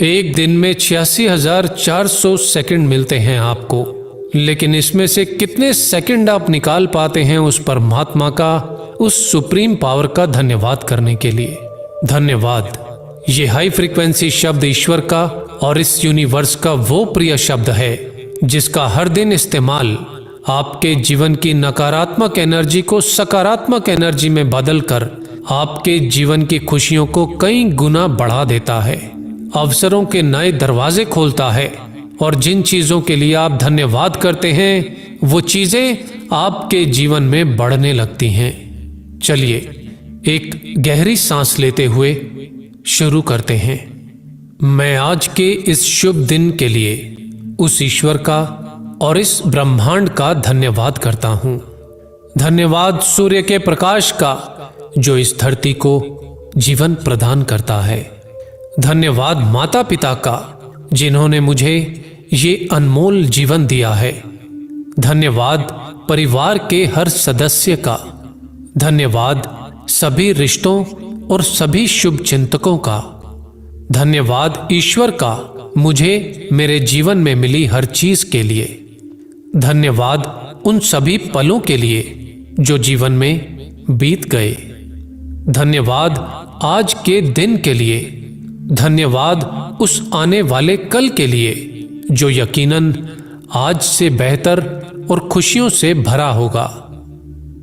एक दिन में 86,400 सेकंड मिलते हैं आपको, लेकिन इसमें से कितने सेकंड आप निकाल पाते हैं उस परमात्मा का, उस सुप्रीम पावर का धन्यवाद करने के लिए। धन्यवाद। ये हाई फ्रीक्वेंसी शब्द ईश्वर का और इस यूनिवर्स का वो प्रिय शब्द है जिसका हर दिन इस्तेमाल आपके जीवन की नकारात्मक एनर्जी को सकारात्मक एनर्जी में बदलकर आपके जीवन की खुशियों को कई गुना बढ़ा देता है, अवसरों के नए दरवाजे खोलता है, और जिन चीजों के लिए आप धन्यवाद करते हैं वो चीजें आपके जीवन में बढ़ने लगती हैं। चलिए एक गहरी सांस लेते हुए शुरू करते हैं। मैं आज के इस शुभ दिन के लिए उस ईश्वर का और इस ब्रह्मांड का धन्यवाद करता हूं। धन्यवाद सूर्य के प्रकाश का जो इस धरती को जीवन प्रदान करता है। धन्यवाद माता पिता का जिन्होंने मुझे ये अनमोल जीवन दिया है। धन्यवाद परिवार के हर सदस्य का। धन्यवाद सभी रिश्तों और सभी शुभ चिंतकों का। धन्यवाद ईश्वर का मुझे मेरे जीवन में मिली हर चीज के लिए। धन्यवाद उन सभी पलों के लिए जो जीवन में बीत गए। धन्यवाद आज के दिन के लिए। धन्यवाद उस आने वाले कल के लिए जो यकीनन आज से बेहतर और खुशियों से भरा होगा।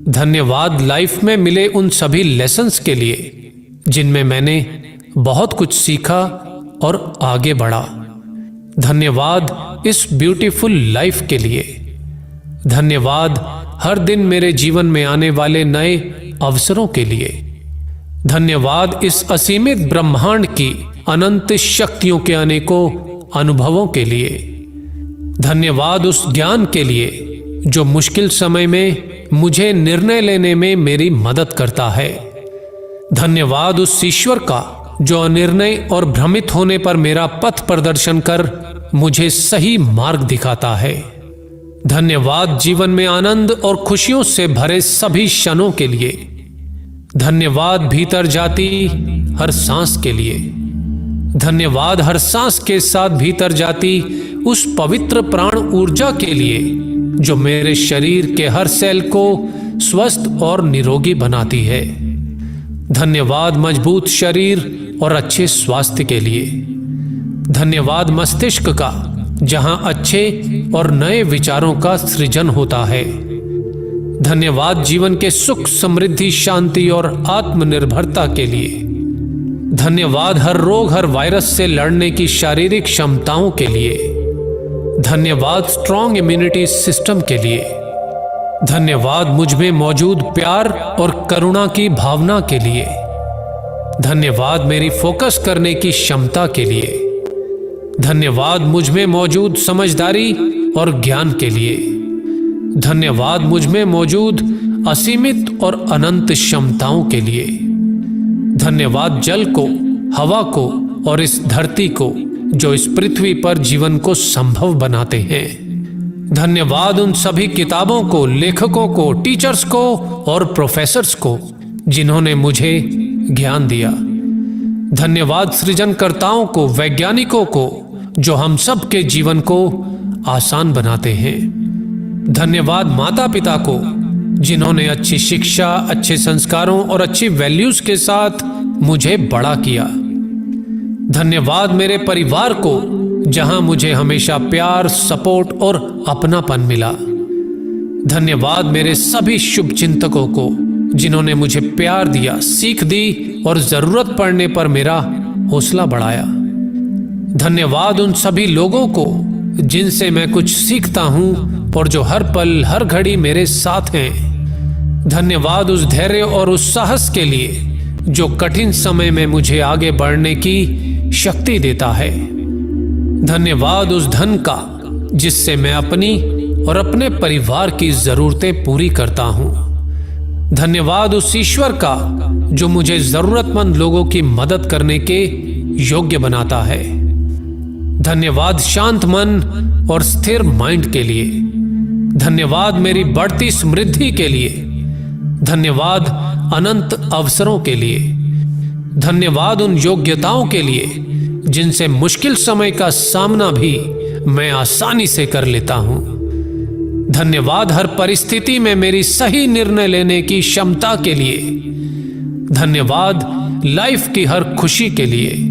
धन्यवाद लाइफ में मिले उन सभी लेसन्स के लिए जिनमें मैंने बहुत कुछ सीखा और आगे बढ़ा। धन्यवाद इस ब्यूटीफुल लाइफ के लिए। धन्यवाद हर दिन मेरे जीवन में आने वाले नए अवसरों के लिए। धन्यवाद इस असीमित ब्रह्मांड की अनंत शक्तियों के अनेकों अनुभवों के लिए। धन्यवाद उस ज्ञान के लिए जो मुश्किल समय में मुझे निर्णय लेने में मेरी मदद करता है। धन्यवाद उस ईश्वर का जो अनिर्णय और भ्रमित होने पर मेरा पथ प्रदर्शन कर मुझे सही मार्ग दिखाता है। धन्यवाद जीवन में आनंद और खुशियों से भरे सभी क्षणों के लिए। धन्यवाद भीतर जाती हर सांस के लिए। धन्यवाद हर सांस के साथ भीतर जाती उस पवित्र प्राण ऊर्जा के लिए जो मेरे शरीर के हर सेल को स्वस्थ और निरोगी बनाती है। धन्यवाद मजबूत शरीर और अच्छे स्वास्थ्य के लिए। धन्यवाद मस्तिष्क का जहां अच्छे और नए विचारों का सृजन होता है। धन्यवाद जीवन के सुख समृद्धि शांति और आत्मनिर्भरता के लिए। धन्यवाद हर रोग हर वायरस से लड़ने की शारीरिक क्षमताओं के लिए। धन्यवाद स्ट्रॉन्ग इम्यूनिटी सिस्टम के लिए। धन्यवाद मुझ में मौजूद प्यार और करुणा की भावना के लिए। धन्यवाद मेरी फोकस करने की क्षमता के लिए। धन्यवाद मुझ में मौजूद समझदारी और ज्ञान के लिए। धन्यवाद मुझ में मौजूद असीमित और अनंत क्षमताओं के लिए। धन्यवाद जल को, हवा को और इस धरती को जो इस पृथ्वी पर जीवन को संभव बनाते हैं। धन्यवाद उन सभी किताबों को, लेखकों को, टीचर्स को और प्रोफेसर्स को जिन्होंने मुझे ज्ञान दिया। धन्यवाद सृजनकर्ताओं को, वैज्ञानिकों को जो हम सब के जीवन को आसान बनाते हैं। धन्यवाद माता पिता को जिन्होंने अच्छी शिक्षा, अच्छे संस्कारों और अच्छी वैल्यूज के साथ मुझे बड़ा किया। धन्यवाद मेरे परिवार को जहां मुझे हमेशा प्यार, सपोर्ट और अपनापन मिला। धन्यवाद मेरे सभी शुभ चिंतकों को जिन्होंने मुझे प्यार दिया, सीख दी और जरूरत पड़ने पर मेरा हौसला बढ़ाया। धन्यवाद उन सभी लोगों को जिनसे मैं कुछ सीखता हूं और जो हर पल हर घड़ी मेरे साथ हैं। धन्यवाद उस धैर्य और उस साहस के लिए जो कठिन समय में मुझे आगे बढ़ने की शक्ति देता है। धन्यवाद उस धन का जिससे मैं अपनी और अपने परिवार की जरूरतें पूरी करता हूं। धन्यवाद उस ईश्वर का जो मुझे जरूरतमंद लोगों की मदद करने के योग्य बनाता है। धन्यवाद शांत मन और स्थिर माइंड के लिए। धन्यवाद मेरी बढ़ती समृद्धि के लिए। धन्यवाद अनंत अवसरों के लिए। धन्यवाद उन योग्यताओं के लिए जिनसे मुश्किल समय का सामना भी मैं आसानी से कर लेता हूं। धन्यवाद हर परिस्थिति में मेरी सही निर्णय लेने की क्षमता के लिए। धन्यवाद लाइफ की हर खुशी के लिए।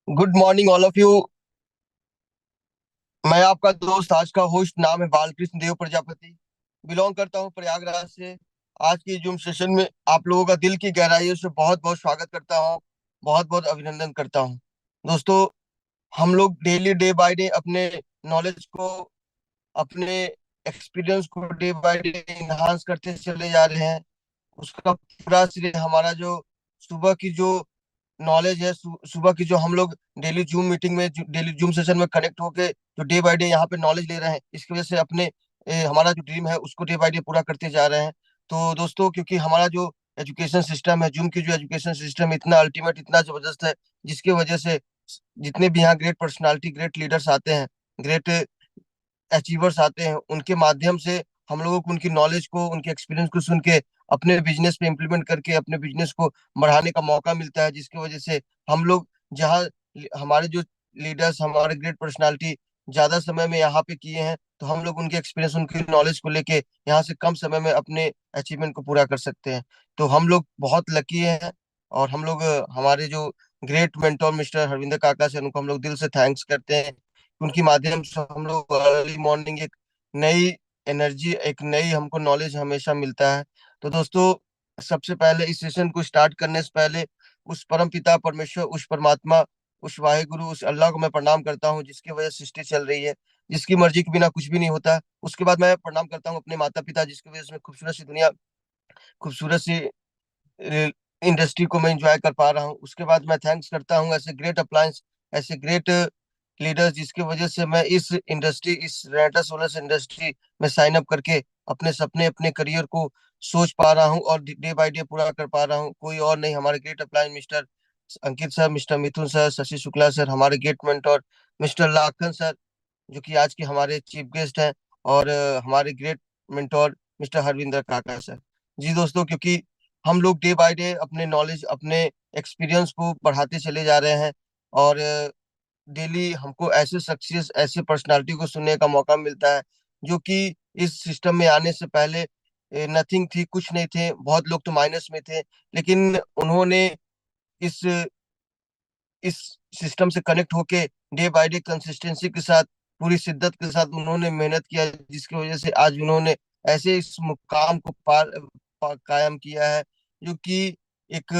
Good morning all of you. मैं आपका दोस्त, आज का होस्ट नाम है बालकृष्ण देव प्रजापति। बिलोंग करता हूँ प्रयागराज से। आज की जूम सेशन में आप लोगों का दिल की गहराइयों से बहुत बहुत स्वागत करता हूँ। बहुत बहुत अभिनंदन करता हूँ। दोस्तों, हम लोग डेली डे बाय डे अपने नॉलेज को, अपने एक्सपीरियंस को डे बाय डे इन्हांस करते चले जा रहे हैं। उसका पूरा श्रेय हमारा जो सुबह की जो नॉलेज है, सुबह की जो हम लोग डेली जूम मीटिंग में, डेली जूम सेशन में कनेक्ट होके जो डे बाय डे यहाँ पे नॉलेज ले रहे हैं, इसकी वजह से अपने हमारा जो ड्रीम है उसको डे बाय डे पूरा करते जा रहे हैं। तो दोस्तों, क्योंकि हमारा जो एजुकेशन सिस्टम है, जूम की जो एजुकेशन सिस्टम इतना अल्टीमेट, इतना जबरदस्त है, जिसकी वजह से जितने भी यहाँ ग्रेट पर्सनालिटी, ग्रेट लीडर्स आते हैं, ग्रेट अचीवर्स आते हैं, उनके माध्यम से हम लोगों को उनकी नॉलेज को, उनके एक्सपीरियंस को सुन के अपने बिजनेस पे इम्प्लीमेंट करके अपने बिजनेस को बढ़ाने का मौका मिलता है, जिसकी वजह से हम लोग जहाँ हमारे जो लीडर्स, हमारे ग्रेट पर्सनालिटी ज्यादा समय में यहाँ पे किए हैं, तो हम लोग उनके एक्सपीरियंस, उनकी नॉलेज को लेके यहाँ से कम समय में अपने अचीवमेंट को पूरा कर सकते हैं। तो हम लोग बहुत लकी हैं। और हम लोग हमारे जो ग्रेट मेंटोर मिस्टर हरविंदर काका से, उनको हम लोग दिल से थैंक्स करते हैं। उनकी माध्यम से हम लोग अर्ली मॉर्निंग एक नई एनर्जी, एक नई हमको नॉलेज हमेशा मिलता है। तो दोस्तों, सबसे पहले इस सेशन को स्टार्ट करने से पहले उस परम पिता परमेश्वर, उस परमात्मा, उस वाहिगुरु, उस अल्लाह को मैं प्रणाम करता हूँ, जिसकी वजह से सृष्टि चल रही है, जिसकी मर्जी के बिना कुछ भी नहीं होता। उसके बाद मैं प्रणाम करता हूँ अपने माता पिता, जिसकी वजह से मैं खूबसूरत सी दुनिया, खूबसूरत सी इंडस्ट्री को मैं इंजॉय कर पा रहा हूँ। उसके बाद मैं थैंक्स करता हूँ ऐसे ग्रेट अप्लायंस, ऐसे ग्रेट लीडर्स, जिसकी वजह से मैं इस इंडस्ट्री, इस रेनेटा सोलर्स इंडस्ट्री में साइन अप करके अपने सपने, अपने करियर को सोच पा रहा हूँ और डे बाय डे पूरा कर पा रहा हूँ। कोई और नहीं, हमारे great appliance mister Ankit sir, mister Mithun sir, Shashi Shukla sir, हमारे get mentor mister Lakhan sir, जो कि आज के हमारे चीफ गेस्ट हैं, और हमारे ग्रेट मेंटोर मिस्टर हरविंदर काका सर। जी दोस्तों, क्योंकि हम लोग डे बाय डे अपने नॉलेज, अपने एक्सपीरियंस को बढ़ाते चले जा रहे हैं, और डेली हमको ऐसे सक्सेस, ऐसे पर्सनालिटी को सुनने का मौका मिलता है, जो कि इस सिस्टम में आने से पहले नथिंग थी, कुछ नहीं थे, बहुत लोग तो माइनस में थे, लेकिन उन्होंने इस इस सिस्टम से कनेक्ट होके डे बाय डे कंसिस्टेंसी के साथ, पूरी शिद्दत के साथ उन्होंने मेहनत किया, जिसकी वजह से आज उन्होंने ऐसे इस मुकाम को कायम किया है, जो कि एक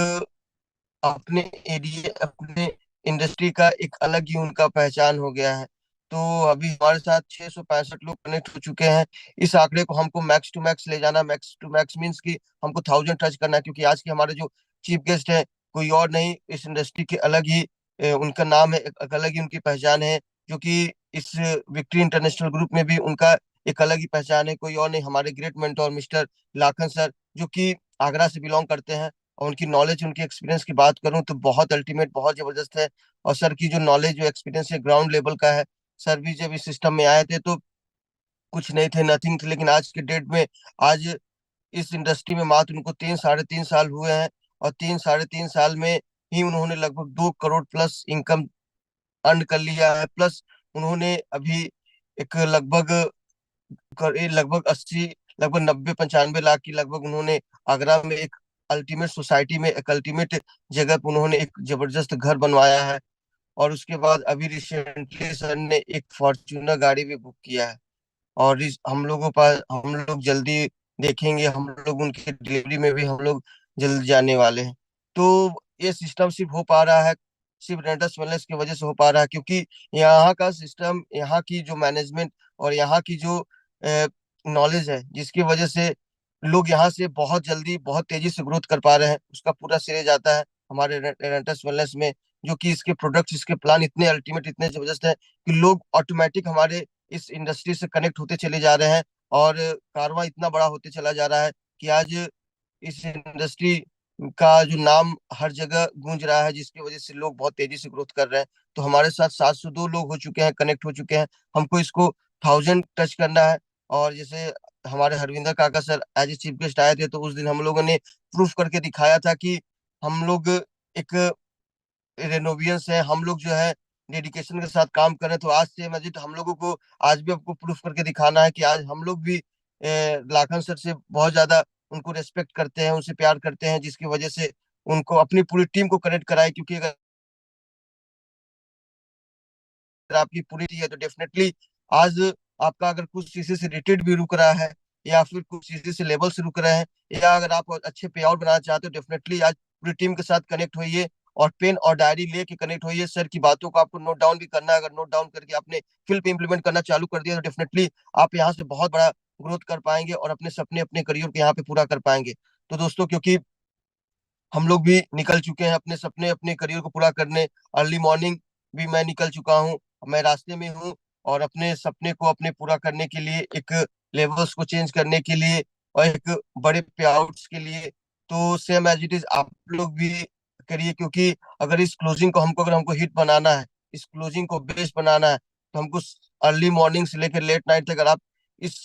अपने एरिया, अपने इंडस्ट्री का एक अलग ही उनका पहचान हो गया है। तो अभी हमारे साथ 665 लोग कनेक्ट हो चुके हैं। इस आंकड़े को हमको मैक्स टू मैक्स ले जाना, मैक्स टू मैक्स मीन्स कि हमको 1000 टच करना है, क्योंकि आज के हमारे जो चीफ गेस्ट है, कोई और नहीं, इस इंडस्ट्री के अलग ही उनका नाम है, एक अलग ही उनकी पहचान है, जो कि इस विक्ट्री इंटरनेशनल ग्रुप में भी उनका एक अलग ही पहचान है। कोई और नहीं, हमारे great mentor mister Lakhan sir, जो कि आगरा से बिलोंग करते हैं, और उनकी नॉलेज, उनकी एक्सपीरियंस की बात करूं तो बहुत अल्टीमेट, बहुत जबरदस्त है। और सर की जो नॉलेज, जो एक्सपीरियंस है, ग्राउंड लेवल का है। सर भी जब इस सिस्टम में आए थे तो कुछ नहीं थे, नथिंग थे, लेकिन आज के डेट में, आज इस इंडस्ट्री में मात्र उनको 3 साढ़े 3 साल हुए हैं, और 3 साढ़े 3 साल में ही उन्होंने लगभग 2 करोड़ प्लस इनकम अर्न कर लिया है। प्लस उन्होंने अभी एक लगभग 80, लगभग 90 95 लाख की लगभग उन्होंने आगरा में एक अल्टीमेट सोसाइटी में, एक अल्टीमेट जगह पर उन्होंने एक जबरदस्त घर बनवाया है। और उसके बाद अभी रिसेंटली सर ने एक फॉर्च्यूनर गाड़ी भी बुक किया है, और हम लोगों पास, हम लोग जल्दी देखेंगे, हम लोग उनकी डिलीवरी में भी हम लोग जल्द जाने वाले हैं। तो ये सिस्टम सिर्फ हो पा रहा है, सिर्फ रेंटस वेलनेस की वजह से हो पा रहा है, क्योंकि यहाँ का सिस्टम, यहाँ की जो मैनेजमेंट और यहाँ की जो नॉलेज है, जिसकी वजह से लोग यहाँ से बहुत जल्दी, बहुत तेजी से ग्रोथ कर पा रहे हैं, उसका पूरा श्रेय जाता है हमारे रेंटस वेलनेस में। जो कि इसके प्रोडक्ट्स, इसके प्लान इतने अल्टीमेट, इतने जबरदस्त है कि लोग ऑटोमेटिक हमारे इस इंडस्ट्री से कनेक्ट होते चले जा रहे हैं, और कारवां इतना बड़ा होते चला जा रहा है कि आज इस इंडस्ट्री का जो नाम हर जगह गूंज रहा है, जिसकी वजह से लोग बहुत तेजी से ग्रोथ कर रहे हैं। तो हमारे साथ 702 लोग हो चुके हैं, कनेक्ट हो चुके हैं। हमको इसको 1000 टच करना है। और जैसे हमारे हरविंदर काका sir as a chief guest आए थे, तो उस दिन हम लोगों ने प्रूफ करके दिखाया था कि हम लोग एक रेनोवियंस है, हम लोग जो है डेडिकेशन के साथ काम करें। तो आज से मजीद हम लोगों को आज भी आपको प्रूफ करके दिखाना है कि आज हम लोग भी लाखन सर से बहुत ज्यादा उनको रेस्पेक्ट करते हैं, उनसे प्यार करते हैं, जिसकी वजह से उनको अपनी पूरी टीम को कनेक्ट कराए। क्योंकि अगर आपकी पूरी टीम है तो डेफिनेटली आज आपका अगर कुछ चीजें से रेटेड भी रुक रहा है, या फिर कुछ चीजें से लेवल से रुक रहे हैं, या अगर आप अच्छे पे आउट बनाना चाहते हो, डेफिनेटली आज पूरी टीम के साथ कनेक्ट होइए, और पेन और डायरी लेके कनेक्ट होइए। सर की बातों को आपको नोट डाउन भी करना है। अगर नोट डाउन करके आपने फील्ड पे इंप्लीमेंट करना चालू कर दिया, तो डेफिनेटली आप यहाँ से बहुत बड़ा ग्रोथ कर पाएंगे, और अपने सपने, अपने करियर को यहाँ पे पूरा कर पाएंगे। तो दोस्तों, क्योंकि हम लोग भी निकल चुके हैं अपने सपने, अपने करियर को पूरा करने। अर्ली मॉर्निंग भी मैं निकल चुका हूँ, मैं रास्ते में हूँ। और अपने सपने को अपने पूरा करने के लिए, एक लेवल्स को चेंज करने के लिए, और एक बड़े पे आउट्स के लिए, तो सेम एज इट इज आप लोग भी करिए। क्योंकि अगर इस क्लोजिंग को हमको हिट बनाना है, इस क्लोजिंग को बेस्ट बनाना है, तो हमको अर्ली मॉर्निंग से लेकर लेट नाइट तक, अगर आप इस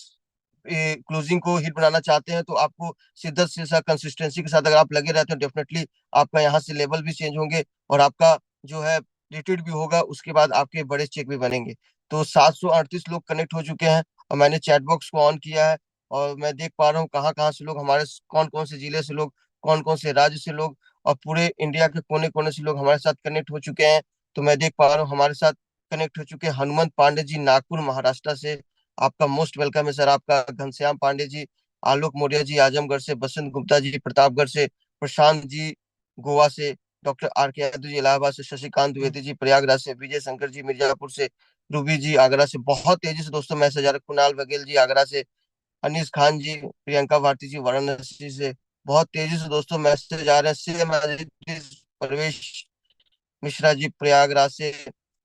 क्लोजिंग को हिट बनाना चाहते हैं, तो आपको शिद्दत से साथ, कंसिस्टेंसी के साथ अगर आप लगे रहते हैं, डेफिनेटली आपका यहाँ से लेवल भी चेंज होंगे, और आपका जो है रिट्रीट भी होगा, उसके बाद आपके बड़े चेक भी बनेंगे। तो 738 लोग कनेक्ट हो चुके हैं, और मैंने चैट बॉक्स को ऑन किया है, और मैं देख पा रहा हूँ कहाँ कहाँ से लोग हमारे, कौन कौन से जिले से लोग, कौन कौन से राज्य से लोग, और पूरे इंडिया के कोने कोने से लोग हमारे साथ कनेक्ट हो चुके हैं। तो मैं देख पा रहा हूँ हमारे साथ कनेक्ट हो चुके हैं हनुमंत पांडे जी, नागपुर महाराष्ट्र से। आपका मोस्ट वेलकम है सर। आपका घनश्याम पांडे जी, आलोक मौर्य जी आजमगढ़ से, बसंत गुप्ता जी प्रतापगढ़ से, प्रशांत जी गोवा से, डॉक्टर आर के यादव जी इलाहाबाद से, शशिकांत द्विवेदी जी प्रयागराज से, विजय शंकर जी मिर्जापुर से, रूबी जी आगरा से, बहुत तेजी से दोस्तों मैसेज आ रहे, कुणाल बघेल जी आगरा से, अनीस खान जी, प्रियंका भारती जी वाराणसी से, बहुत तेजी से दोस्तों मैसेज आ रहे हैं। सेम परवेश मिश्रा जी प्रयागराज से,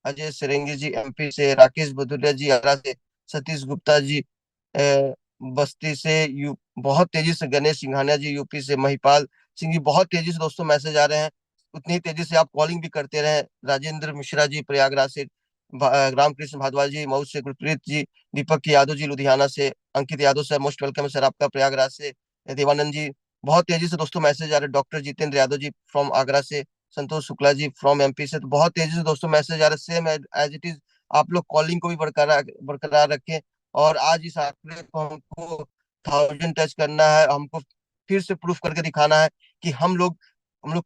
अजय सिरंगी जी एमपी से, राकेश भदौरिया जी आगरा से, सतीश गुप्ता जी बस्ती से, बहुत तेजी से गणेश सिंघानिया जी यूपी से, महिपाल सिंह जी, बहुत तेजी से दोस्तों मैसेज आ रहे हैं। उतनी ही तेजी से आप कॉलिंग भी करते रहे। राजेंद्र मिश्रा जी प्रयागराज से, रामकृष्ण भारद्वाज जी मऊ से, गुरप्रीत जी, दीपक यादव जी लुधियाना से, Ankit Yadav sir most welcome है सर आपका प्रयागराज से, देवानंद जी, बहुत तेजी से दोस्तों मैसेज आ रहे हैं। डॉक्टर जितेंद्र यादव जी फ्रॉम आगरा से, संतोष शुक्ला जी फ्रॉम एमपी से, तो बहुत तेजी से दोस्तों मैसेज आ रहे हैं। सेम एज इट इज आप लोग कॉलिंग को भी बरकरार बरकरार रखें। और आज इस आंकड़े को हमको 1000 टच करना है, हमको फिर से प्रूफ करके दिखाना है कि हम लोग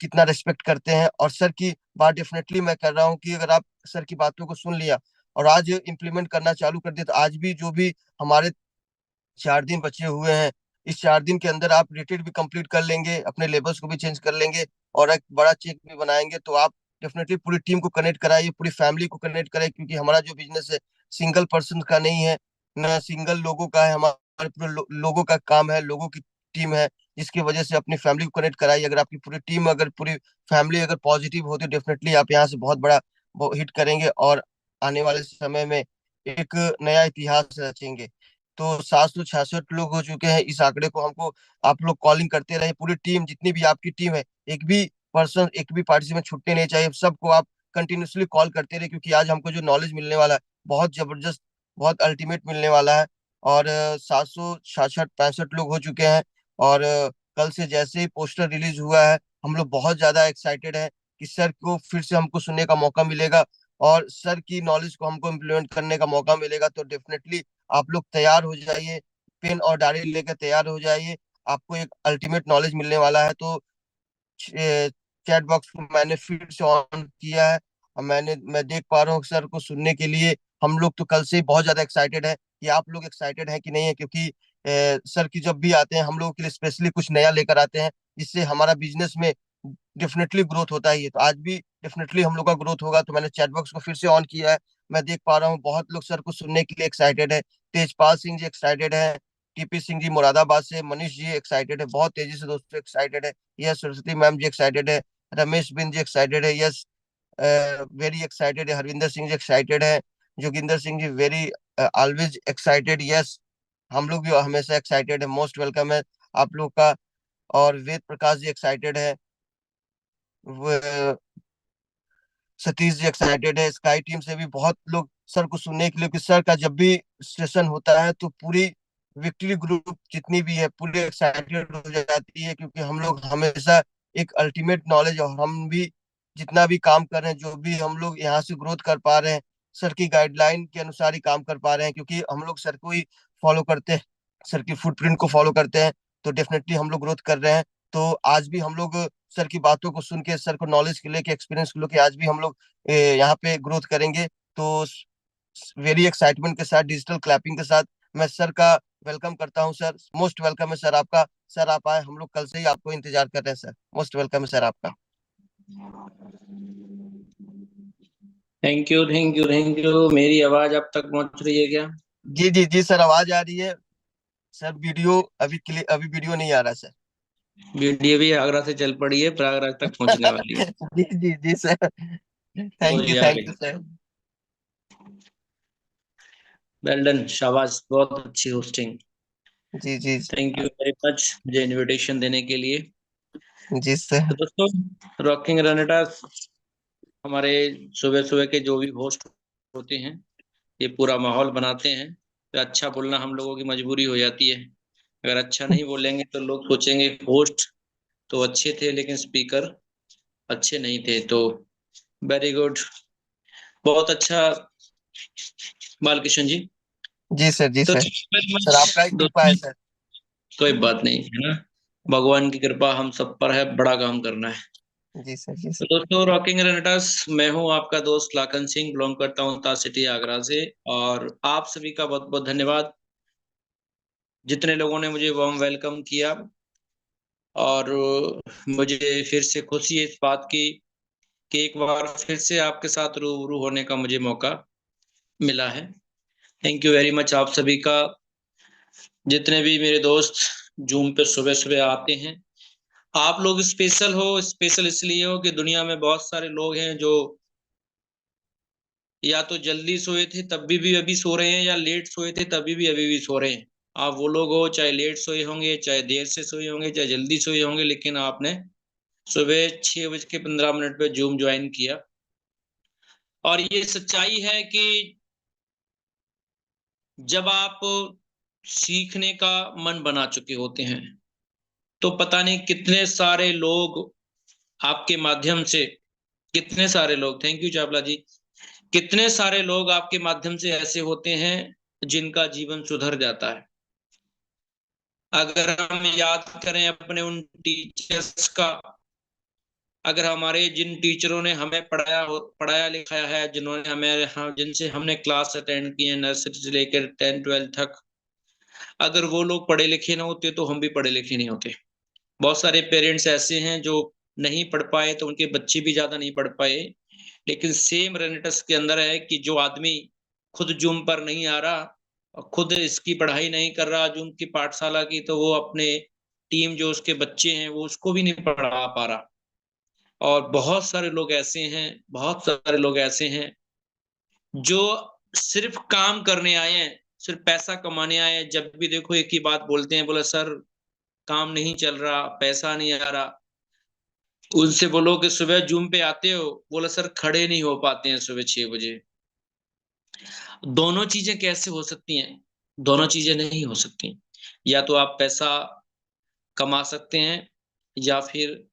कितना रिस्पेक्ट करते हैं। और सर की बात डेफिनेटली मैं कर रहा हूँ कि अगर आप सर की बातों को सुन लिया और आज इम्प्लीमेंट करना चालू कर दिया, तो आज भी जो भी हमारे 4 दिन बचे हुए हैं, इस 4 दिन के अंदर आप रिट्रीट भी कंप्लीट कर लेंगे, अपने लेबल्स को भी चेंज कर लेंगे, और एक बड़ा चेक भी बनाएंगे। तो आप डेफिनेटली पूरी टीम को कनेक्ट कराइए, पूरी फैमिली को कनेक्ट कराइए, क्योंकि हमारा जो बिजनेस है सिंगल पर्सन का नहीं है, ना सिंगल लोगों का है, हमारे पूरे लोगों का काम है, लोगों की टीम है, जिसकी वजह से अपनी फैमिली को कनेक्ट कराइए। अगर आपकी पूरी टीम, अगर पूरी फैमिली अगर पॉजिटिव होती है, डेफिनेटली आप यहाँ से बहुत बड़ा हिट करेंगे, और आने वाले समय में एक नया इतिहास रचेंगे। तो 766 लोग हो चुके हैं। इस आंकड़े को हमको आप लोग कॉलिंग करते रहे, पूरी टीम, जितनी भी आपकी टीम है, एक भी पर्सन, एक भी पार्टिसिपेंट छूटने नहीं चाहिए, सबको आप कंटिन्यूसली कॉल करते रहे, क्योंकि आज हमको जो नॉलेज मिलने वाला है बहुत जबरदस्त, बहुत अल्टीमेट मिलने वाला है। और 766 65 लोग हो चुके हैं। और कल से जैसे ही पोस्टर रिलीज हुआ है, हम लोग बहुत ज्यादा एक्साइटेड है कि सर को फिर से हमको सुनने का मौका मिलेगा, और सर की नॉलेज को हमको इम्प्लीमेंट करने का मौका मिलेगा। तो डेफिनेटली आप लोग तैयार हो जाइए, पेन और डायरी लेकर तैयार हो जाइए, आपको एक अल्टीमेट नॉलेज मिलने वाला है। तो चैट बॉक्स को मैंने फिर से ऑन किया है, और मैं देख पा रहा हूँ सर को सुनने के लिए हम लोग तो कल से ही बहुत ज्यादा एक्साइटेड है। कि आप लोग एक्साइटेड हैं कि नहीं है? क्योंकि सर की जब भी आते हैं हम लोगों के लिए स्पेशली कुछ नया लेकर आते हैं, जिससे हमारा बिजनेस में डेफिनेटली ग्रोथ होता ही है। तो आज भी डेफिनेटली हम लोग का ग्रोथ होगा। तो मैंने चैट बॉक्स को फिर से ऑन किया है, मैं देख पा रहा हूँ बहुत लोग सर को सुनने के लिए एक्साइटेड है। तेजपाल सिंह जी एक्साइटेड है, टीपी सिंह जी मुरादाबाद से, मनीष जी एक्साइटेड है, बहुत तेजी से दोस्तों एक्साइटेड है। यस, सरस्वती मैम जी एक्साइटेड है, रमेश बिन जी एक्साइटेड है, यस वेरी एक्साइटेड है, हरविंदर सिंह जी एक्साइटेड है, Joginder Singh ji very always excited, yes. हम लोग भी हमेशा एक्साइटेड है, मोस्ट वेलकम है आप लोग का। और वेद प्रकाश जी एक्साइटेड है, सतीश जी एक्साइटेड है। स्काई टीम से भी बहुत लोग सर को सुनने के लिए, कि सर का जब भी सेशन होता है तो पूरी विक्ट्री ग्रुप जितनी भी है पूरी एक्साइटेड हो जाती है, क्योंकि हम लोग हमेशा एक अल्टीमेट नॉलेज, और हम भी जितना भी काम कर रहे हैं, जो भी हम लोग यहाँ से ग्रोथ कर पा रहे हैं, सर की गाइडलाइन के अनुसार ही काम कर पा रहे हैं, क्योंकि हम लोग सर को ही फॉलो करते हैं, सर की फुटप्रिंट को फॉलो करते हैं। तो डेफिनेटली हम लोग ग्रोथ कर रहे हैं। तो आज भी हम लोग सर की बातों को सुन के, सर को नॉलेज के लेके, एक्सपीरियंस को लेके, आज भी हम लोग यहाँ पे ग्रोथ करेंगे। तो वेरी एक्साइटमेंट के साथ, डिजिटल क्लैपिंग के साथ मैं सर का वेलकम करता हूँ। सर मोस्ट वेलकम है सर आपका। सर आप आए, हम लोग कल से ही आपको इंतजार कर रहे हैं सर। मोस्ट वेलकम है सर आपका। Thank you, thank you, thank you. मेरी आवाज अब तक पहुंच रही है क्या? जी जी जी सर, आवाज आ रही है। सर वीडियो अभी वीडियो नहीं आ रहा सर। वीडियो भी आगरा से चल पड़ी है, प्रयागराज तक पहुंचने वाली है। जी जी जी सर, हो थैंक जाएगा। You sir. वेल डन, शाबाश, बहुत अच्छी होस्टिंग। जी जी थैंक यू वेरी मच मुझे इनविटेशन देने के लिए। जी सर। तो दोस्तों, रॉकिंग रनटर्स हमारे सुबह सुबह के जो भी होस्ट होते हैं, ये पूरा माहौल बनाते हैं। तो अच्छा बोलना हम लोगों की मजबूरी हो जाती है। अगर अच्छा नहीं बोलेंगे तो लोग सोचेंगे होस्ट तो अच्छे थे लेकिन स्पीकर अच्छे नहीं थे। तो वेरी गुड, बहुत अच्छा बालकिशन जी। जी सर, जी तो sir. Thank you very sir आपका ही मच कृपा है दोस्तों। सर। कोई बात नहीं है ना, भगवान की कृपा हम सब पर है, बड़ा काम करना है। जी सर, जी तो सर। दोस्तों, रॉकिंग रेनेटास, मैं हूं आपका दोस्त लाखन सिंह, बिलोंग करता हूं ताज सिटी आगरा से। और आप सभी का बहुत बहुत धन्यवाद, जितने लोगों ने मुझे वार्म वेलकम किया। और मुझे फिर से खुशी है इस बात की कि एक बार फिर से आपके साथ रूबरू होने का मुझे मौका मिला है। थैंक यू वेरी मच आप सभी का। जितने भी मेरे दोस्त जूम पे सुबह सुबह आते हैं, आप लोग स्पेशल हो। स्पेशल इसलिए हो कि दुनिया में बहुत सारे लोग हैं जो या तो जल्दी सोए थे तब भी अभी सो रहे हैं, या लेट सोए थे तभी भी अभी भी सो रहे हैं। आप वो लोग हो, चाहे लेट सोए होंगे, चाहे देर से सोए होंगे, चाहे जल्दी सोए होंगे, लेकिन आपने सुबह 6:15 पे जूम ज्वाइन किया। और ये सच्चाई है कि जब आप सीखने का मन बना चुके होते हैं, तो पता नहीं कितने सारे लोग आपके माध्यम से, कितने सारे लोग, थैंक यू चावला जी, कितने सारे लोग आपके माध्यम से ऐसे होते हैं जिनका जीवन सुधर जाता है। अगर हम याद करें अपने उन टीचर्स का, अगर हमारे जिन टीचरों ने हमें पढ़ाया लिखाया है, जिन्होंने जिनसे हमने क्लास अटेंड की है नर्सरी से लेकर 10 12 तक, अगर वो लोग पढ़े लिखे ना होते तो हम भी पढ़े लिखे नहीं होते। बहुत सारे पेरेंट्स ऐसे हैं जो नहीं पढ़ पाए तो उनके बच्चे भी ज्यादा नहीं पढ़ पाए। लेकिन सेम रेनेटस के अंदर है कि जो आदमी खुद जूम पर नहीं आ रहा और खुद इसकी पढ़ाई नहीं कर रहा जूम की पाठशाला की, तो वो अपने टीम जो उसके बच्चे हैं वो उसको भी नहीं पढ़ा पा रहा। और बहुत सारे लोग ऐसे हैं, बहुत सारे लोग ऐसे हैं जो सिर्फ काम करने आए हैं, सिर्फ पैसा कमाने आए हैं। जब भी देखो एक ही बात बोलते हैं, बोला सर काम नहीं चल रहा, पैसा नहीं आ रहा। उनसे बोलो कि सुबह जूम पे आते हो, बोला सर खड़े नहीं हो पाते हैं सुबह 6 बजे। दोनों चीजें कैसे हो सकती हैं? दोनों चीजें नहीं हो सकती। या तो आप पैसा कमा सकते हैं, या फिर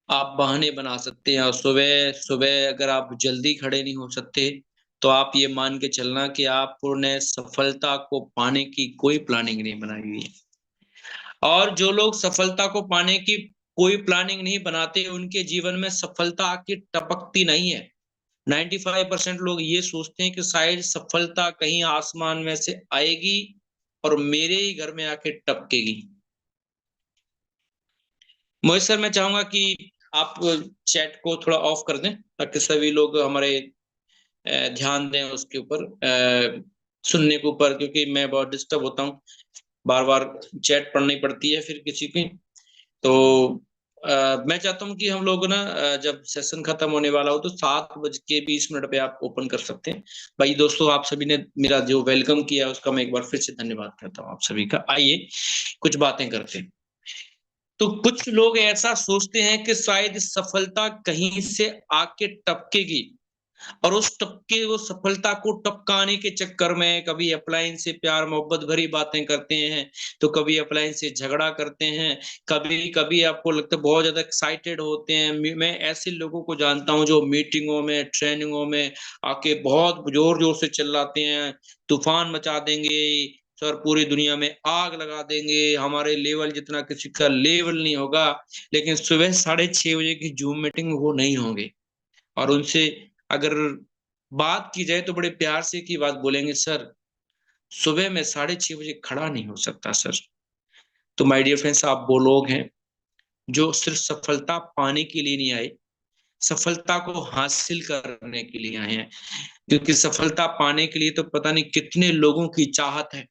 आप बहाने बना सकते हैं। और सुबह सुबह अगर आप जल्दी खड़े नहीं हो सकते, तो आप ये मान के चलना कि आपने सफलता को पाने की कोई प्लानिंग नहीं बनाई हुई है। और जो लोग सफलता को पाने की कोई प्लानिंग नहीं बनाते, उनके जीवन में सफलता आके टपकती नहीं है। 95% लोग ये सोचते हैं कि शायद सफलता कहीं आसमान में से आएगी और मेरे ही घर में आके टपकेगी। मोहित सर, मैं चाहूंगा कि आप चैट को थोड़ा ऑफ कर दें ताकि सभी लोग हमारे ध्यान दें उसके ऊपर, सुनने के ऊपर, क्योंकि मैं बहुत डिस्टर्ब होता हूँ, बार बार चैट पढ़नी पड़ती है फिर किसी की। तो मैं चाहता हूँ कि हम लोग ना जब सेशन खत्म होने वाला हो तो 7:20 पे आप ओपन कर सकते हैं। भाई दोस्तों, आप सभी ने मेरा जो वेलकम किया उसका मैं एक बार फिर से धन्यवाद करता हूँ आप सभी का। आइए कुछ बातें करते हैं। तो कुछ लोग ऐसा सोचते हैं कि शायद सफलता कहीं से आके टपकेगी, और उस टपके वो सफलता को टपकाने के चक्कर में कभी अपलाइन से प्यार मोहब्बत भरी बातें करते हैं, तो कभी अपलाइन से झगड़ा करते हैं। कभी कभी आपको लगता है बहुत ज्यादा एक्साइटेड होते हैं। मैं ऐसे लोगों को जानता हूं जो मीटिंगों में, ट्रेनिंगों में आके बहुत जोर जोर से चिल्लाते हैं, तूफान मचा देंगे सर, पूरी दुनिया में आग लगा देंगे, हमारे लेवल जितना किसी का लेवल नहीं होगा। लेकिन सुबह 6:30 बजे की जूम मीटिंग में वो नहीं होंगे। और उनसे अगर बात की जाए तो बड़े प्यार से की बात बोलेंगे, सर सुबह में 6:30 बजे खड़ा नहीं हो सकता सर। तो माय डियर फ्रेंड्स, आप वो लोग हैं जो सिर्फ सफलता पाने के लिए नहीं आए, सफलता को हासिल करने के लिए आए हैं। क्योंकि सफलता पाने के लिए तो पता नहीं कितने लोगों की चाहत है,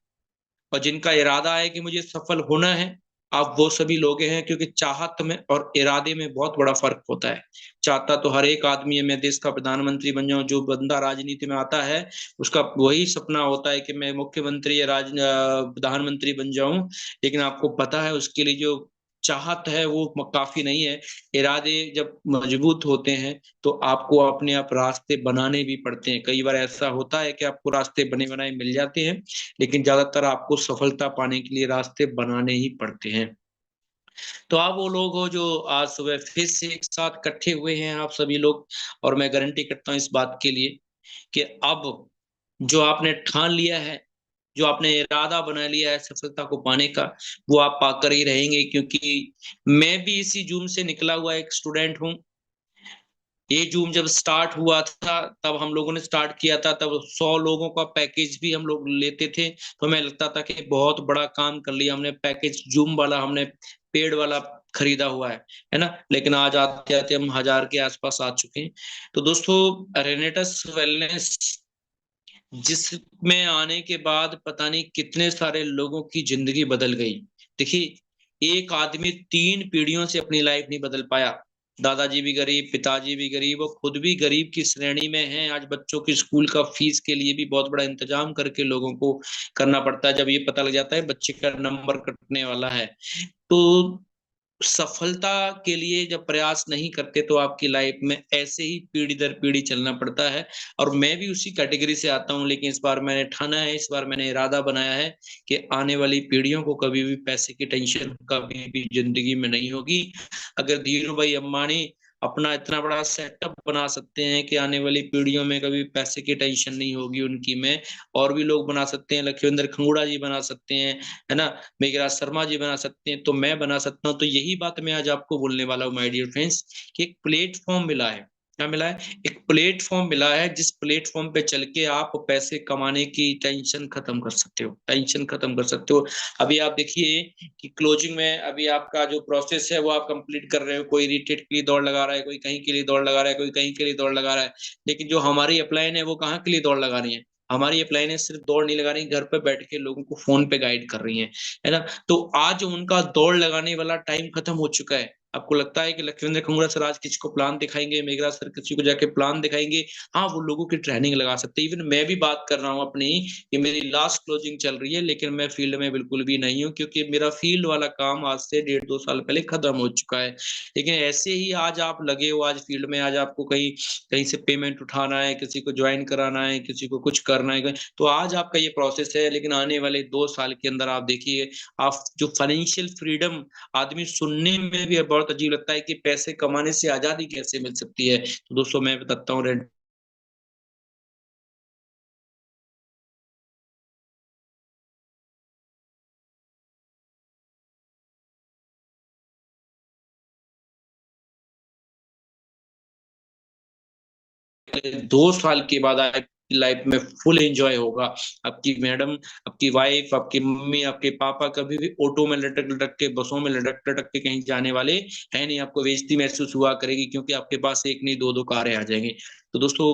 और जिनका इरादा है कि मुझे सफल होना है, आप वो सभी लोग हैं, क्योंकि चाहत में और इरादे में बहुत बड़ा फर्क होता है। चाहता तो हर एक आदमी है मैं देश का प्रधानमंत्री बन जाऊं, जो बंदा राजनीति में आता है उसका वही सपना होता है कि मैं मुख्यमंत्री या प्रधानमंत्री बन जाऊं। लेकिन आपको पता है उसके लिए जो चाहत है वो काफी नहीं है। इरादे जब मजबूत होते हैं तो आपको अपने आप रास्ते बनाने भी पड़ते हैं। कई बार ऐसा होता है कि आपको रास्ते बने बनाए मिल जाते हैं, लेकिन ज्यादातर आपको सफलता पाने के लिए रास्ते बनाने ही पड़ते हैं। तो आप वो लोग हो जो आज सुबह फिर से एक साथ इकट्ठे हुए हैं आप सभी लोग, और मैं गारंटी करता हूँ इस बात के लिए कि अब जो आपने ठान लिया है, जो आपने इरादा बना लिया है सफलता को पाने का, वो आप पाकर ही रहेंगे। क्योंकि मैं भी इसी जूम से निकला हुआ एक स्टूडेंट हूँ। ये जूम जब स्टार्ट हुआ था तब हम लोगों ने स्टार्ट किया था, तब 100 लोगों का पैकेज भी हम लोग लेते थे। तो हमें लगता था कि बहुत बड़ा काम कर लिया हमने, पैकेज जूम वाला हमने पेड वाला खरीदा हुआ है ना। लेकिन आज आते आते हम 1000 के आसपास आ चुके हैं। तो दोस्तों, रेनेटस वेलनेस जिसमें आने के बाद पता नहीं कितने सारे लोगों की जिंदगी बदल गई। देखिए, एक आदमी 3 पीढ़ियों से अपनी लाइफ नहीं बदल पाया। दादाजी भी गरीब, पिताजी भी गरीब, वो खुद भी गरीब की श्रेणी में हैं। आज बच्चों की स्कूल का फीस के लिए भी बहुत बड़ा इंतजाम करके लोगों को करना पड़ता है, जब ये पता लग जाता है बच्चे का नंबर कटने वाला है। तो सफलता के लिए जब प्रयास नहीं करते तो आपकी लाइफ में ऐसे ही पीढ़ी दर पीढ़ी चलना पड़ता है। और मैं भी उसी कैटेगरी से आता हूं, लेकिन इस बार मैंने ठाना है, इस बार मैंने इरादा बनाया है कि आने वाली पीढ़ियों को कभी भी पैसे की टेंशन कभी भी जिंदगी में नहीं होगी। अगर धीरू भाई अंबानी अपना इतना बड़ा सेटअप बना सकते हैं कि आने वाली पीढ़ियों में कभी पैसे की टेंशन नहीं होगी उनकी, में और भी लोग बना सकते हैं, लखविंदर खंगूड़ा जी बना सकते हैं, है ना, मेघराज शर्मा जी बना सकते हैं, तो मैं बना सकता हूँ। तो यही बात मैं आज आपको बोलने वाला हूँ माय डियर फ्रेंड्स, कि एक प्लेटफॉर्म मिला है। क्या मिला है? एक प्लेटफॉर्म मिला है, जिस प्लेटफॉर्म पे चल के आप पैसे कमाने की टेंशन खत्म कर सकते हो, टेंशन खत्म कर सकते हो। अभी आप देखिए कि क्लोजिंग में अभी आपका जो प्रोसेस है वो आप कंप्लीट कर रहे हो। कोई रिटेट के लिए दौड़ लगा रहा है, कोई कहीं के लिए दौड़ लगा रहा है, कोई कहीं के लिए दौड़ लगा रहा है। लेकिन जो हमारी अपलाइन है वो कहाँ के लिए दौड़ लगा रही है? हमारी अपलाइन है सिर्फ दौड़ नहीं लगा रही, घर पे बैठ के लोगों को फोन पे गाइड कर रही है ना। तो आज उनका दौड़ लगाने वाला टाइम खत्म हो चुका है। आपको लगता है कि लखविंद्र खंगूड़ा सर आज किसी को प्लान दिखाएंगे, मेघराज सर किसी को जाके प्लान दिखाएंगे? हाँ, वो लोगों की ट्रेनिंग लगा सकते हैं। इवन मैं भी बात कर रहा हूँ अपनी, कि मेरी लास्ट क्लोजिंग चल रही है, लेकिन मैं फील्ड में बिल्कुल भी नहीं हूँ, क्योंकि मेरा फील्ड वाला काम आज से 1.5-2 साल पहले खत्म हो चुका है। लेकिन ऐसे ही आज आप लगे हो, आज फील्ड में, आज आपको कहीं कहीं से पेमेंट उठाना है, किसी को ज्वाइन कराना है, किसी को कुछ करना है, तो आज आपका ये प्रोसेस है। लेकिन आने वाले 2 साल के अंदर आप देखिए, आप जो फाइनेंशियल फ्रीडम, आदमी सुनने में भी बहुत अजीब लगता है कि पैसे कमाने से आजादी कैसे मिल सकती है। तो दोस्तों, मैं बताता हूँ, रेड 2 साल के बाद आपकी लाइफ में फुल एंजॉय होगा। आपकी मैडम, आपकी वाइफ, आपकी मम्मी, आपके पापा कभी भी ऑटो में लटक लटक के, बसों में लटक लटक के कहीं जाने वाले है नहीं। आपको बेइज्जती महसूस हुआ करेगी, क्योंकि आपके पास एक नहीं 2-2 कारें आ जाएंगी। तो दोस्तों,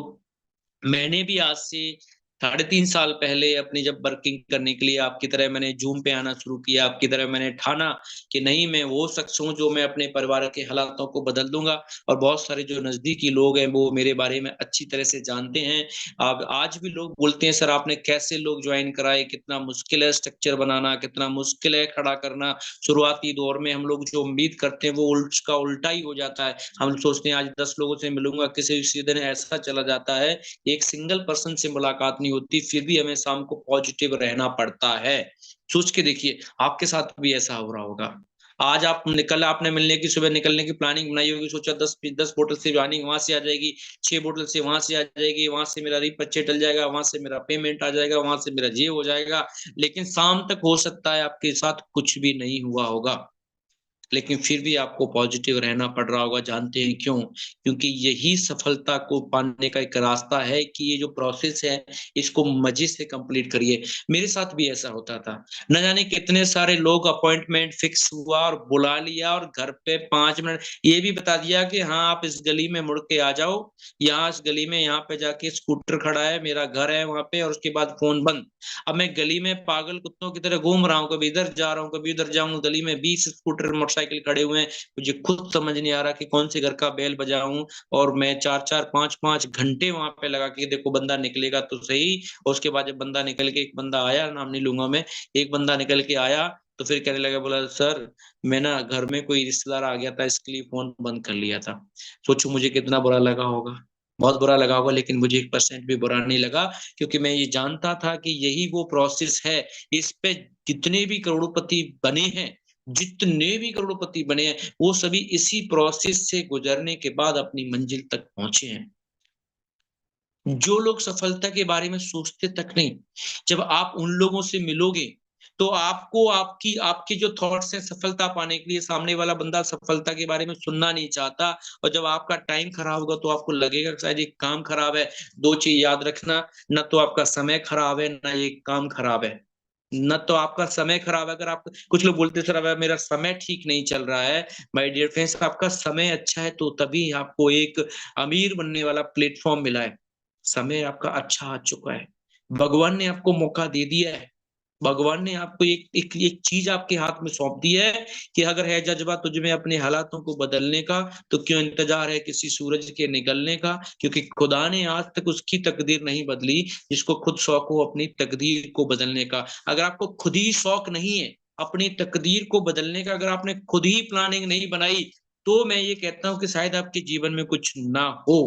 मैंने भी आज से 3.5 साल पहले अपनी जब वर्किंग करने के लिए आपकी तरह मैंने जूम पे आना शुरू किया, आपकी तरह मैंने ठाना कि नहीं, मैं वो शख्स हूँ जो मैं अपने परिवार के हालातों को बदल दूंगा। और बहुत सारे जो नजदीकी लोग हैं वो मेरे बारे में अच्छी तरह से जानते हैं। अब आज भी लोग बोलते हैं, सर आपने कैसे लोग ज्वाइन कराए, कितना मुश्किल है स्ट्रक्चर बनाना, कितना मुश्किल है खड़ा करना। शुरुआती दौर में हम लोग जो उम्मीद करते हैं वो उसका उल्टा ही हो जाता है। हम सोचते हैं आज 10 लोगों से मिलूंगा, किसी दिन ऐसा चला जाता है एक सिंगल पर्सन से मुलाकात नहीं होती, फिर भी हमें शाम को पॉजिटिव रहना पड़ता है। सोच के देखिए, आपके साथ भी ऐसा हो रहा होगा। आज आप निकल, आपने मिलने की, सुबह निकलने की प्लानिंग बनाई होगी, सोचा 10 बोतल से ज्वाइनिंग वहां से आ जाएगी, 6 बोतल से वहां से आ जाएगी, वहां से मेरा रीपर्चे टल जाएगा, वहां से मेरा पेमेंट आ जाएगा, वहां से मेरा ये हो जाएगा। लेकिन शाम तक हो सकता है आपके साथ कुछ भी नहीं हुआ होगा। लेकिन फिर भी आपको पॉजिटिव रहना पड़ रहा होगा। जानते हैं क्यों? क्योंकि यही सफलता को पाने का एक रास्ता है कि ये जो प्रोसेस है इसको मजे से कंप्लीट करिए। मेरे साथ भी ऐसा होता था। न जाने कितने सारे लोग अपॉइंटमेंट फिक्स हुआ और बुला लिया और घर पे 5 मिनट ये भी बता दिया कि हाँ आप इस गली में मुड़ के आ जाओ, यहाँ इस गली में यहाँ पे जाके स्कूटर खड़ा है, मेरा घर है वहां पे, और उसके बाद फोन बंद। अब मैं गली में पागल कुत्तों की तरह घूम रहा हूँ, कभी इधर जा रहा हूँ कभी उधर जाऊँ, गली में 20 स्कूटर मोटरसाइकिल खड़े हुए हैं, मुझे खुद समझ नहीं आ रहा कि कौन से घर का बेल बजाऊं, और मैं 4-4 5-5 घंटे वहां पे लगा के देखो बंदा निकलेगा तो सही। और उसके बाद जब बंदा निकल के, एक बंदा आया, नाम नहीं लूंगा मैं, एक बंदा निकल के आया तो फिर कहने लगा, बोला सर मैं ना घर में कोई रिश्तेदार आ गया था इसके लिए फोन बंद कर लिया था। सोचो मुझे कितना बुरा लगा होगा, बहुत बुरा लगा होगा, लेकिन मुझे 1% भी बुरा नहीं लगा, क्योंकि मैं ये जानता था कि यही वो प्रोसेस है। इस पे जितने भी करोड़पति बने हैं, जितने भी करोड़पति बने हैं, वो सभी इसी प्रोसेस से गुजरने के बाद अपनी मंजिल तक पहुंचे हैं। जो लोग सफलता के बारे में सोचते तक नहीं, जब आप उन लोगों से मिलोगे तो आपको आपकी आपके जो थॉट्स हैं सफलता पाने के लिए, सामने वाला बंदा सफलता के बारे में सुनना नहीं चाहता। और जब आपका टाइम खराब होगा तो आपको लगेगा कि शायद ये काम खराब है। दो चीज याद रखना, ना तो आपका समय खराब है ना ये काम खराब है। न तो आपका समय खराब है, अगर आप, कुछ लोग बोलते सर अब मेरा समय ठीक नहीं चल रहा है। माय डियर फ्रेंड्स, आपका समय अच्छा है तो तभी आपको एक अमीर बनने वाला प्लेटफॉर्म मिला है। समय आपका अच्छा आ चुका है, भगवान ने आपको मौका दे दिया है। भगवान ने आपको एक चीज आपके हाथ में सौंप दी है कि अगर है जज्बा तुझ में अपने हालातों को बदलने का, तो क्यों इंतजार है किसी सूरज के निकलने का। क्योंकि खुदा ने आज तक उसकी तकदीर नहीं बदली जिसको खुद शौक हो अपनी तकदीर को बदलने का। अगर आपको खुद ही शौक नहीं है अपनी तकदीर को बदलने का, अगर आपने खुद ही प्लानिंग नहीं बनाई, तो मैं ये कहता हूं कि शायद आपके जीवन में कुछ ना हो।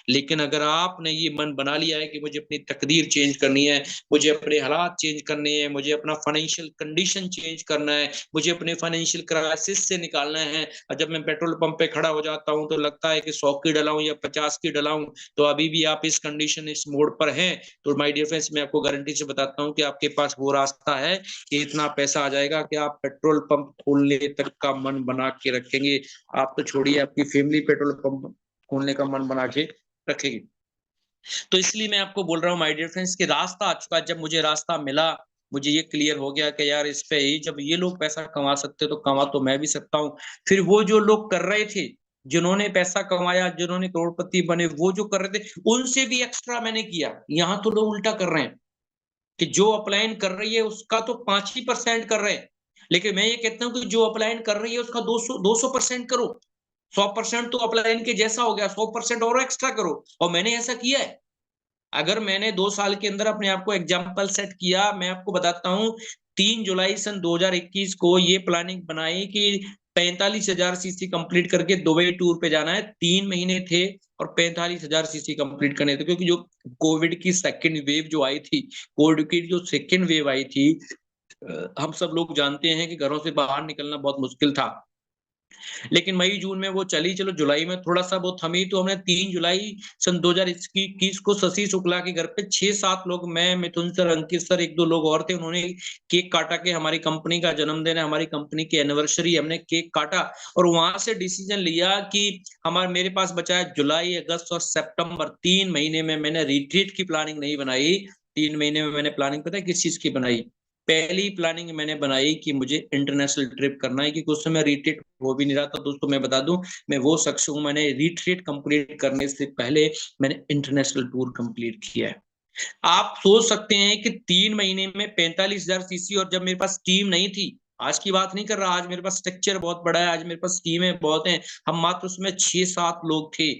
लेकिन अगर आपने ये मन बना लिया है कि मुझे अपनी तकदीर चेंज करनी है, मुझे अपने हालात चेंज करने हैं, मुझे अपना फाइनेंशियल कंडीशन चेंज करना है, मुझे अपने फाइनेंशियल क्राइसिस से निकालना है, और जब मैं पेट्रोल पंप पे खड़ा हो जाता हूं तो लगता है कि 100 की डलाऊं या 50 की डलाऊं, तो अभी भी आप इस कंडीशन, इस मोड पर हैं, तो माय डियर फ्रेंड्स मैं आपको गारंटी से बताता हूं कि आपके पास वो रास्ता है कि इतना पैसा आ जाएगा कि आप पेट्रोल पंप खोलने तक का मन बना के रखेंगे। आप तो छोड़िए, आपकी फैमिली पेट्रोल पंप खोलने का मन बना के रखेगी। तो इसलिए मैं आपको बोल रहा हूँ माय डियर फ्रेंड्स कि रास्ता आ चुका है। जब मुझे रास्ता मिला, मुझे ये क्लियर हो गया कि यार इस पे ही, जब ये लोग पैसा कमा सकते तो कमा तो मैं भी सकता हूँ। फिर वो जो लोग कर रहे थे, जिन्होंने पैसा कमाया, जिन्होंने करोड़पति बने, वो जो कर रहे थे उनसे भी एक्स्ट्रा मैंने किया। यहाँ तो लोग उल्टा कर रहे हैं कि जो अपलाइन कर रही है उसका तो 5% कर रहे हैं, लेकिन मैं ये कहता हूँ कि जो अपलाइन कर रही है उसका 200% करो। 100% तो अपलाइन के जैसा हो गया, 100% और एक्स्ट्रा करो। और मैंने ऐसा किया है। अगर मैंने 2 साल के अंदर अपने आप को एग्जाम्पल सेट किया, मैं आपको बताता हूँ, 3 जुलाई सन 2021 को ये प्लानिंग बनाई कि 45,000 सीसी कंप्लीट करके दुबई टूर पे जाना है। 3 महीने थे और 45,000 सीसी कंप्लीट करने थे, क्योंकि जो कोविड की सेकेंड वेव जो आई थी, कोविड की जो सेकेंड वेव आई थी, हम सब लोग जानते हैं कि घरों से बाहर निकलना बहुत मुश्किल था। लेकिन मई जून में वो चली, चलो जुलाई में थोड़ा सा वो थमी, तो हमने 3 जुलाई सन 2021 को शशि शुक्ला के घर पे 6-7 लोग, मैं, मिथुन सर, अंकित सर, 1-2 लोग और थे, उन्होंने केक काटा के, हमारी कंपनी का जन्मदिन है, हमारी कंपनी की एनिवर्सरी, हमने केक काटा और वहां से डिसीजन लिया कि हमारे मेरे पास बचा है जुलाई, अगस्त और सितंबर, 3 महीने में मैंने रिट्रीट की प्लानिंग नहीं बनाई। 3 महीने में मैंने प्लानिंग पता है किस चीज की बनाई? पहली प्लानिंग मैंने बनाई कि मुझे इंटरनेशनल ट्रिप करना है, क्योंकि उस समय रिट्रीट हो भी नहीं रहा था। दोस्तों मैं बता दूं, मैं वो शख्स हूं, मैंने रिट्रीट कंप्लीट करने से पहले मैंने इंटरनेशनल टूर कंप्लीट किया है। आप सोच सकते हैं कि 3 महीने में 45,000 सीसी, और जब मेरे पास टीम नहीं थी, आज की बात नहीं कर रहा, आज मेरे पास स्ट्रक्चर बहुत बड़ा है, आज मेरे पास टीमें बहुत हैं, हम मात्र उसमें 6-7 लोग थे।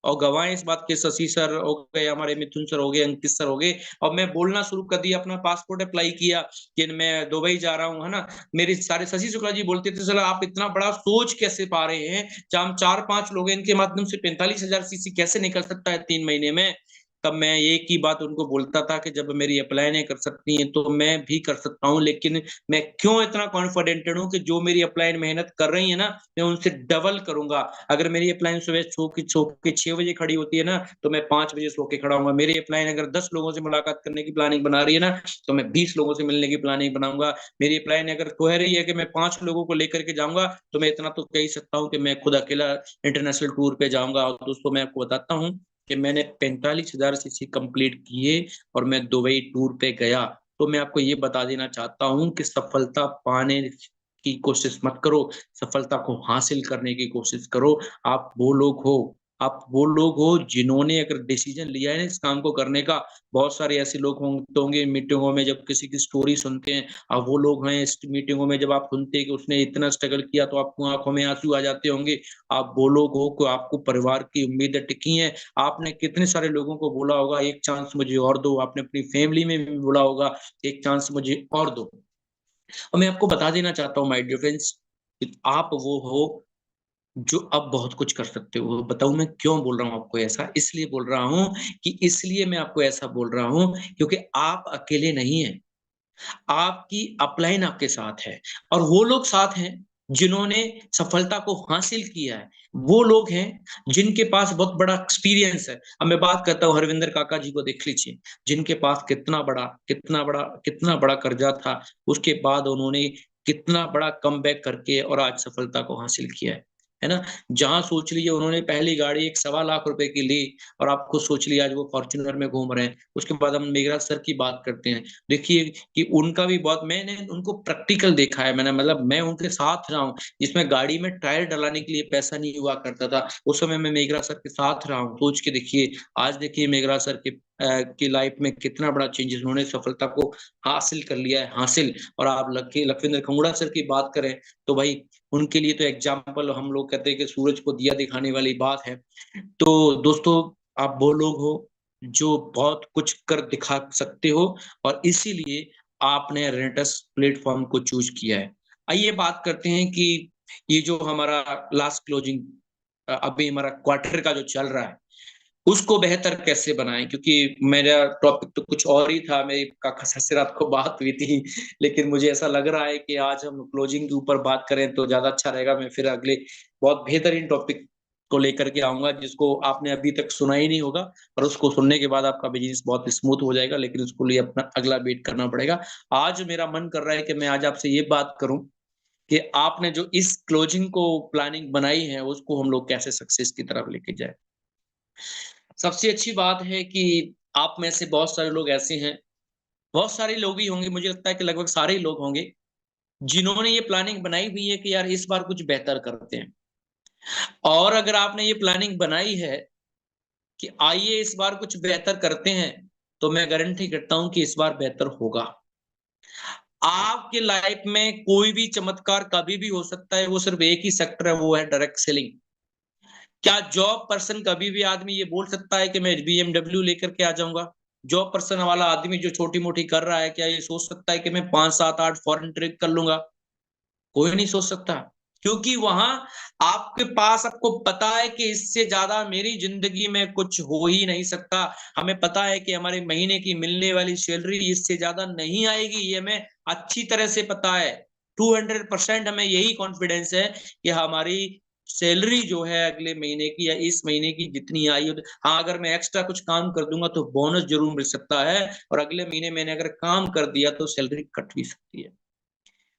और गवाए इस बात के, शशि सर हो गए, हमारे मिथुन सर हो गए, अंकित सर हो गए, और मैं बोलना शुरू कर दिया, अपना पासपोर्ट अप्लाई किया कि मैं दुबई जा रहा हूँ, है ना। मेरे सारे शशि शुक्ला जी बोलते थे, चलो आप इतना बड़ा सोच कैसे पा रहे हैं, हम 4-5 लोग हैं, इनके माध्यम से 45,000 सीसी कैसे निकल सकता है 3 महीने में। तब मैं एक ही बात उनको बोलता था कि जब मेरी अप्लाई नहीं कर सकती हैं तो मैं भी कर सकता हूँ, लेकिन मैं क्यों इतना कॉन्फिडेंटेड हूँ कि जो मेरी अप्लाई मेहनत कर रही है ना, मैं उनसे डबल करूंगा। अगर मेरी अप्लाई सुबह सो के 6 बजे खड़ी होती है ना, तो मैं 5 बजे सो के खड़ा हूंगा। मेरी अप्लाई अगर 10 लोगों से मुलाकात करने की प्लानिंग बना रही है ना, तो मैं 20 लोगों से मिलने की प्लानिंग बनाऊंगा। मेरी अप्लाई अगर कह रही है कि मैं 5 लोगों को लेकर के जाऊंगा, तो मैं इतना तो कह ही सकता हूँ कि मैं खुद अकेला इंटरनेशनल टूर पे जाऊंगा। और दोस्तों, मैं आपको बताता हूँ कि मैंने 45,000 सीसी कंप्लीट किए और मैं दुबई टूर पे गया। तो मैं आपको ये बता देना चाहता हूँ कि सफलता पाने की कोशिश मत करो, सफलता को हासिल करने की कोशिश करो। आप वो लोग हो जिन्होंने अगर डिसीजन लिया है ना इस काम को करने का। बहुत सारे ऐसे लोग होंगे मीटिंगों में, जब किसी की स्टोरी सुनते हैं, अब वो लोग हैं इस मीटिंगों में, जब आप सुनते हैं कि उसने इतना स्ट्रगल किया, तो आपको आंखों में आंसू आ जाते होंगे। आप वो लोग हो को आपको परिवार की उम्मीदें टिकी हैं। आपने कितने सारे लोगों को बोला होगा, एक चांस मुझे और दो। आपने अपनी फैमिली में भी बोला होगा, एक चांस मुझे और दो। और मैं आपको बता देना चाहता हूँ माय डियर फ्रेंड्स, आप वो हो जो अब बहुत कुछ कर सकते हो। बताऊँ मैं क्यों बोल रहा हूँ आपको ऐसा? इसलिए बोल रहा हूँ कि इसलिए मैं आपको ऐसा बोल रहा हूँ क्योंकि आप अकेले नहीं हैं। आपकी अपलाइन आपके साथ है और वो लोग साथ हैं जिन्होंने सफलता को हासिल किया है। वो लोग हैं जिनके पास बहुत बड़ा एक्सपीरियंस है। अब मैं बात करता हूँ हरविंदर काका जी को देख लीजिए, जिनके पास कितना बड़ा कर्जा था, उसके बाद उन्होंने कितना बड़ा कमबैक करके और आज सफलता को हासिल किया है ना? जहाँ सोच लीजिए उन्होंने पहली गाड़ी एक ₹1.25 लाख की ली और आप खुद सोच लीजिए आज वो फॉर्च्यूनर में घूम रहे हैं। उसके बाद हम मेघराज सर की बात करते हैं। देखिए कि उनका भी बहुत, मैंने उनको प्रैक्टिकल देखा है, मैंने मतलब मैं उनके साथ रहा हूँ, जिसमें गाड़ी में टायर डलाने के लिए पैसा नहीं हुआ करता था, उस समय मैं मेघराज सर के साथ रहा हूँ। सोच के देखिए, आज देखिए मेघराज सर की लाइफ में कितना बड़ा चेंजेस, उन्होंने सफलता को हासिल कर लिया है, हासिल। और आप लखविंदर खंगुड़ा सर की बात करें तो भाई उनके लिए तो एग्जाम्पल, हम लोग कहते हैं कि सूरज को दिया दिखाने वाली बात है। तो दोस्तों, आप वो लोग हो जो बहुत कुछ कर दिखा सकते हो और इसीलिए आपने रेंटस प्लेटफॉर्म को चूज किया है। आइए बात करते हैं कि ये जो हमारा लास्ट क्लोजिंग अभी हमारा क्वार्टर का जो चल रहा है, उसको बेहतर कैसे बनाएं, क्योंकि मेरा टॉपिक तो कुछ और ही था, मेरी काका सर से रात को बात हुई थी, लेकिन मुझे ऐसा लग रहा है कि आज हम क्लोजिंग के ऊपर बात करें तो ज्यादा अच्छा रहेगा। मैं फिर अगले बहुत बेहतरीन टॉपिक को लेकर के आऊंगा जिसको आपने अभी तक सुना ही नहीं होगा, और उसको सुनने के बाद आपका बिजनेस बहुत स्मूथ हो जाएगा, लेकिन उसको लिए अपना अगला वेट करना पड़ेगा। आज मेरा मन कर रहा है कि मैं आज आपसे ये बात करूं कि आपने जो इस क्लोजिंग को प्लानिंग बनाई है उसको हम लोग कैसे सक्सेस की तरफ लेके जाए। सबसे अच्छी बात है कि आप में से बहुत सारे लोग ऐसे हैं, बहुत सारे लोग ही होंगे, मुझे लगता है कि लगभग सारे ही लोग होंगे जिन्होंने ये प्लानिंग बनाई हुई है कि यार इस बार कुछ बेहतर करते हैं। और अगर आपने ये प्लानिंग बनाई है कि आइए इस बार कुछ बेहतर करते हैं, तो मैं गारंटी करता हूं कि इस बार बेहतर होगा। आपके लाइफ में कोई भी चमत्कार कभी भी हो सकता है, वो सिर्फ एक ही सेक्टर है, वो है डायरेक्ट सेलिंग। क्या जॉब पर्सन कभी भी आदमी ये बोल सकता है कि मैं बीएमडब्ल्यू लेकर के आ जाऊंगा? जॉब पर्सन वाला आदमी जो छोटी मोटी कर रहा है, क्या ये सोच सकता है कि मैं 5 7 8 फॉरेन ट्रिप कर लूंगा? कोई नहीं सोच सकता, क्योंकि वहां आपके पास, आपको पता है कि इससे ज्यादा मेरी जिंदगी में कुछ हो ही नहीं सकता। हमें पता है कि हमारे महीने की मिलने वाली सैलरी इससे ज्यादा नहीं आएगी, ये हमें अच्छी तरह से पता है। 200% हमें यही कॉन्फिडेंस है कि हमारी सैलरी जो है अगले महीने की या इस महीने की जितनी आई हो, हाँ अगर मैं एक्स्ट्रा कुछ काम कर दूंगा तो बोनस जरूर मिल सकता है, और अगले महीने मैंने अगर काम कर दिया तो सैलरी कट भी सकती है।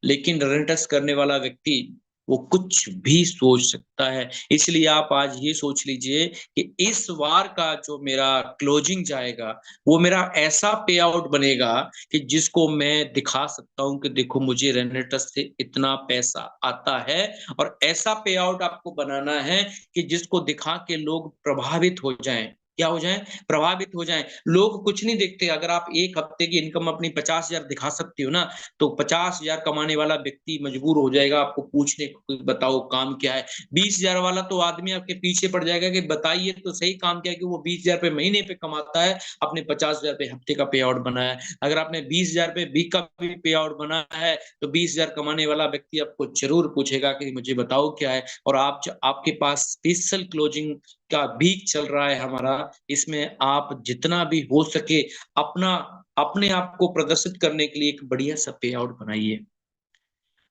लेकिन रेंटस करने वाला व्यक्ति वो कुछ भी सोच सकता है। इसलिए आप आज ये सोच लीजिए कि इस बार का जो मेरा क्लोजिंग जाएगा, वो मेरा ऐसा पे आउट बनेगा कि जिसको मैं दिखा सकता हूं कि देखो मुझे रेंटस से इतना पैसा आता है। और ऐसा पे आउट आपको बनाना है कि जिसको दिखा के लोग प्रभावित हो जाएं। क्या हो जाएं? प्रभावित हो जाएं। लोग कुछ नहीं देखते, अगर आप एक हफ्ते की इनकम अपनी 50,000 दिखा सकते हो ना, तो 50,000 कमाने वाला व्यक्ति मजबूर हो जाएगा आपको पूछने को, बताओ काम क्या है। 20,000 वाला तो आदमी आपके पीछे पड़ जाएगा कि बताइए तो सही काम क्या है, कि वो 20,000 रुपए महीने पे कमाता है, अपने 50,000 रुपए हफ्ते का पे आउट बनाया है। अगर आपने 20,000 रुपए वीक का भी पे आउट बनाया है, तो 20,000 कमाने वाला व्यक्ति आपको जरूर पूछेगा कि मुझे बताओ क्या है। और आपके पास स्पेशल क्लोजिंग का वीक चल रहा है हमारा, इसमें आप जितना भी हो सके अपने आप को प्रदर्शित करने के लिए एक बढ़िया सा पे आउट बनाइए।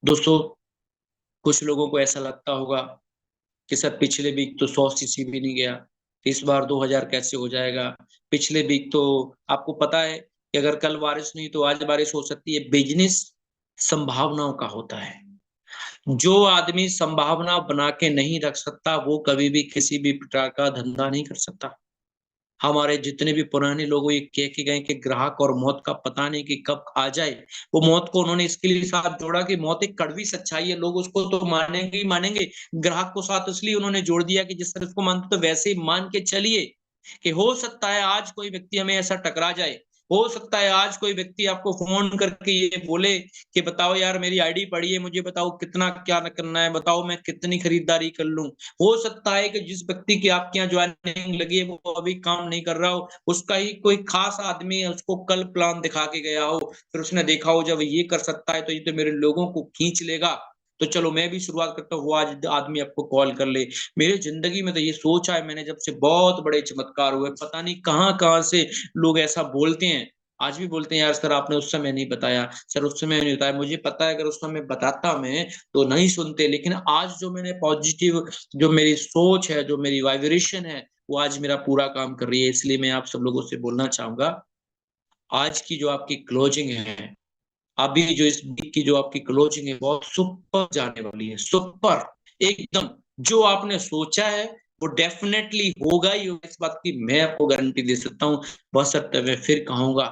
दोस्तों, कुछ लोगों को ऐसा लगता होगा कि सर पिछले वीक तो 100 सीसी भी नहीं गया, इस बार 2000 कैसे हो जाएगा? पिछले वीक तो आपको पता है कि अगर कल बारिश नहीं तो आज बारिश हो सकती है। बिजनेस संभावनाओं का होता है। जो आदमी संभावना बना के नहीं रख सकता, वो कभी भी किसी भी प्रकार का धंधा नहीं कर सकता। हमारे जितने भी पुराने लोग ये कह के गए कि ग्राहक और मौत का पता नहीं कि कब आ जाए, वो मौत को उन्होंने इसके लिए साथ जोड़ा कि मौत एक कड़वी सच्चाई है, लोग उसको तो मानेंगे ही मानेंगे। ग्राहक को साथ इसलिए उन्होंने जोड़ दिया कि जिस तरह उसको मानते तो वैसे ही मान के चलिए कि हो सकता है आज कोई व्यक्ति हमें ऐसा टकरा जाए, हो सकता है आज कोई व्यक्ति आपको फोन करके ये बोले कि बताओ यार मेरी आईडी पड़ी है, मुझे बताओ कितना क्या करना है, बताओ मैं कितनी खरीदारी कर लूं। हो सकता है कि जिस व्यक्ति की आपके यहाँ ज्वाइनिंग लगी है वो अभी काम नहीं कर रहा हो, उसका ही कोई खास आदमी है, उसको कल प्लान दिखा के गया हो, फिर उसने देखा हो जब ये कर सकता है तो ये तो मेरे लोगों को खींच लेगा, तो चलो मैं भी शुरुआत करता हूँ। वो आज आदमी आपको कॉल कर ले। मेरी जिंदगी में तो ये सोचा है मैंने, जब से बहुत बड़े चमत्कार हुए, पता नहीं कहाँ से लोग ऐसा बोलते हैं। आज भी बोलते हैं यार सर आपने उस समय नहीं बताया, सर उस समय नहीं बताया। मुझे पता है अगर उस समय बताता मैं तो नहीं सुनते, लेकिन आज जो मैंने पॉजिटिव, जो मेरी सोच है, जो मेरी वाइब्रेशन है, वो आज मेरा पूरा काम कर रही है। इसलिए मैं आप सब लोगों से बोलना चाहूंगा, आज की जो आपकी क्लोजिंग है, अभी जो इस वीक की जो आपकी क्लोजिंग है, बहुत सुपर जाने वाली है, सुपर एकदम। जो आपने सोचा है वो डेफिनेटली होगा ही होगा, इस बात की मैं आपको गारंटी दे सकता हूँ। बशर्ते मैं फिर कहूंगा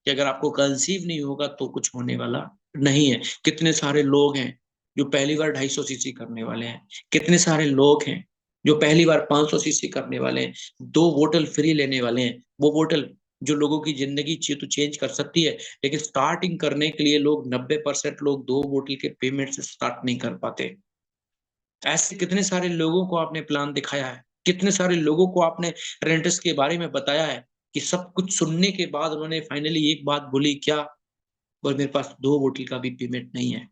कि अगर आपको कंसीव नहीं होगा तो कुछ होने वाला नहीं है। कितने सारे लोग हैं जो पहली बार 250 सीसी करने वाले हैं, कितने सारे लोग हैं जो पहली बार 500 सीसी करने वाले हैं, 2 बोतल फ्री लेने वाले हैं। वो बोतल जो लोगों की जिंदगी तो चेंज कर सकती है, लेकिन स्टार्टिंग करने के लिए लोग 90% लोग 2 बोतल के पेमेंट से स्टार्ट नहीं कर पाते। ऐसे कितने सारे लोगों को आपने प्लान दिखाया है, कितने सारे लोगों को आपने रेंटस के बारे में बताया है कि सब कुछ सुनने के बाद उन्होंने फाइनली एक बात बोली, क्या? बोले मेरे पास 2 बोतल का भी पेमेंट नहीं है।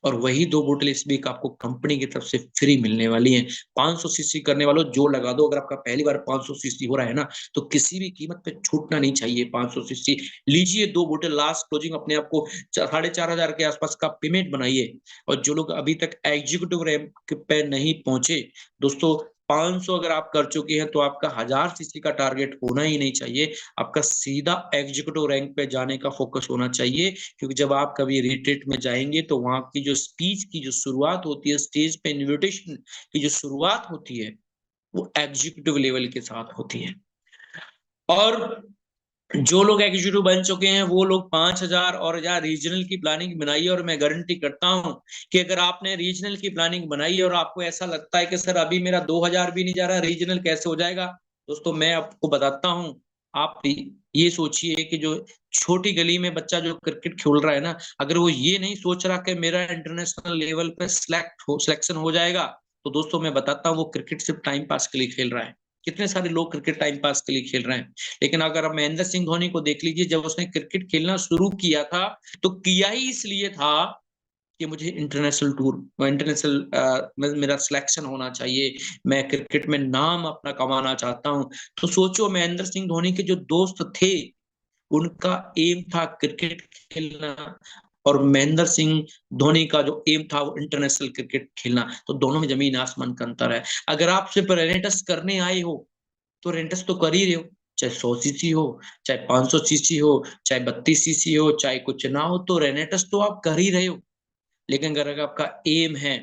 और वही 2 बोतल इस वीक आपको कंपनी की तरफ से फ्री मिलने वाली हैं। 500 सीसी करने वालों जो लगा दो, अगर आपका पहली बार 500 सीसी हो रहा है ना, तो किसी भी कीमत पे छूटना नहीं चाहिए। 500 सीसी लीजिए, 2 बोतल लास्ट क्लोजिंग अपने आप को 4,500 के आसपास का पेमेंट बनाइए। और जो लोग अभी तक एग्जीक्यूटिव रैंक पे नहीं पहुंचे, दोस्तों 500 अगर आप कर चुके हैं तो आपका 1000 सीसी का टारगेट होना ही नहीं चाहिए, आपका सीधा एग्जीक्यूटिव रैंक पे जाने का फोकस होना चाहिए। क्योंकि जब आप कभी रिट्रीट में जाएंगे तो वहां की जो स्पीच की जो शुरुआत होती है, स्टेज पे इन्विटेशन की जो शुरुआत होती है, वो एग्जीक्यूटिव लेवल के साथ होती है। और जो लोग एग्जीक्यूटिव बन चुके हैं वो लोग 5000 और या रीजनल की प्लानिंग बनाई है। और मैं गारंटी करता हूं कि अगर आपने रीजनल की प्लानिंग बनाई है और आपको ऐसा लगता है कि सर अभी मेरा 2000 भी नहीं जा रहा, रीजनल कैसे हो जाएगा, दोस्तों मैं आपको बताता हूं। आप ये सोचिए कि जो छोटी गली में बच्चा जो क्रिकेट खेल रहा है ना, अगर वो ये नहीं सोच रहा कि मेरा इंटरनेशनल लेवल पे सिलेक्शन हो जाएगा, तो दोस्तों मैं बताता हूँ वो क्रिकेट सिर्फ टाइम पास के लिए खेल रहा है। कितने सारे लोग क्रिकेट टाइम पास के लिए खेल रहे हैं। लेकिन अगर आप महेंद्र सिंह धोनी को देख लीजिए, जब उसने क्रिकेट खेलना शुरू किया था तो किया ही इसलिए था कि मुझे इंटरनेशनल मेरा सिलेक्शन होना चाहिए, मैं क्रिकेट में नाम अपना कमाना चाहता हूं। तो सोचो, महेंद्र सिंह धोनी के जो दोस्त थे उनका एम था क्रिकेट खेलना, और महेंद्र सिंह धोनी का जो एम था वो इंटरनेशनल क्रिकेट खेलना। तो दोनों में जमीन आसमान का अंतर है। अगर आप सिर्फ रेनेटस करने आए हो तो रेंटस तो कर ही रहे हो, चाहे 100 सीसी हो, चाहे 500 सीसी हो, चाहे 32 सीसी हो, चाहे कुछ ना हो, तो रेनेटस तो आप कर ही रहे हो। लेकिन अगर आपका एम है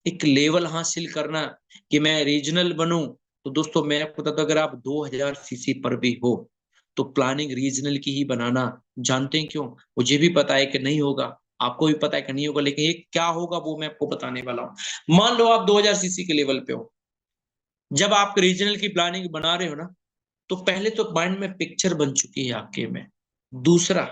एक लेवल हासिल करना कि मैं रीजनल बनूं, तो दोस्तों मैं आपको बताता हूं, अगर आप 2000 सीसी पर भी हो तो प्लानिंग रीजनल की ही बनाना। जानते हैं क्यों? मुझे भी पता है कि नहीं होगा, आपको भी पता है कि नहीं होगा, लेकिन ये क्या होगा वो मैं आपको बताने वाला हूं। मान लो आप 2000 सीसी के लेवल पे हो, जब आप रीजनल की प्लानिंग बना रहे हो ना, तो पहले तो माइंड में पिक्चर बन चुकी है आपके में। दूसरा,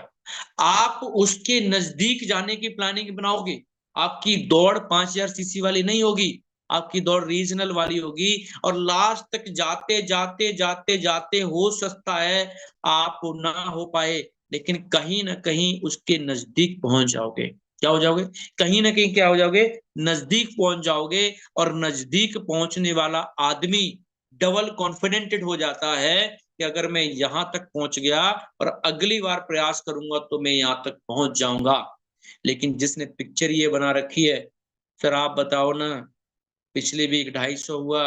आप उसके नजदीक जाने की प्लानिंग बनाओगे। आपकी दौड़ 5000 सीसी वाली नहीं होगी, आपकी दौड़ रीजनल वाली होगी। और लास्ट तक जाते जाते जाते जाते हो सकता है आप ना हो पाए, लेकिन कहीं ना कहीं उसके नजदीक पहुंच जाओगे। क्या हो जाओगे? कहीं ना कहीं क्या हो जाओगे? नजदीक पहुंच जाओगे। और नजदीक पहुंचने वाला आदमी डबल कॉन्फिडेंटेड हो जाता है कि अगर मैं यहां तक पहुंच गया और अगली बार प्रयास करूंगा तो मैं यहां तक पहुंच जाऊंगा। लेकिन जिसने पिक्चर ये बना रखी है, सर आप बताओ ना, पिछले वीक 250 हुआ,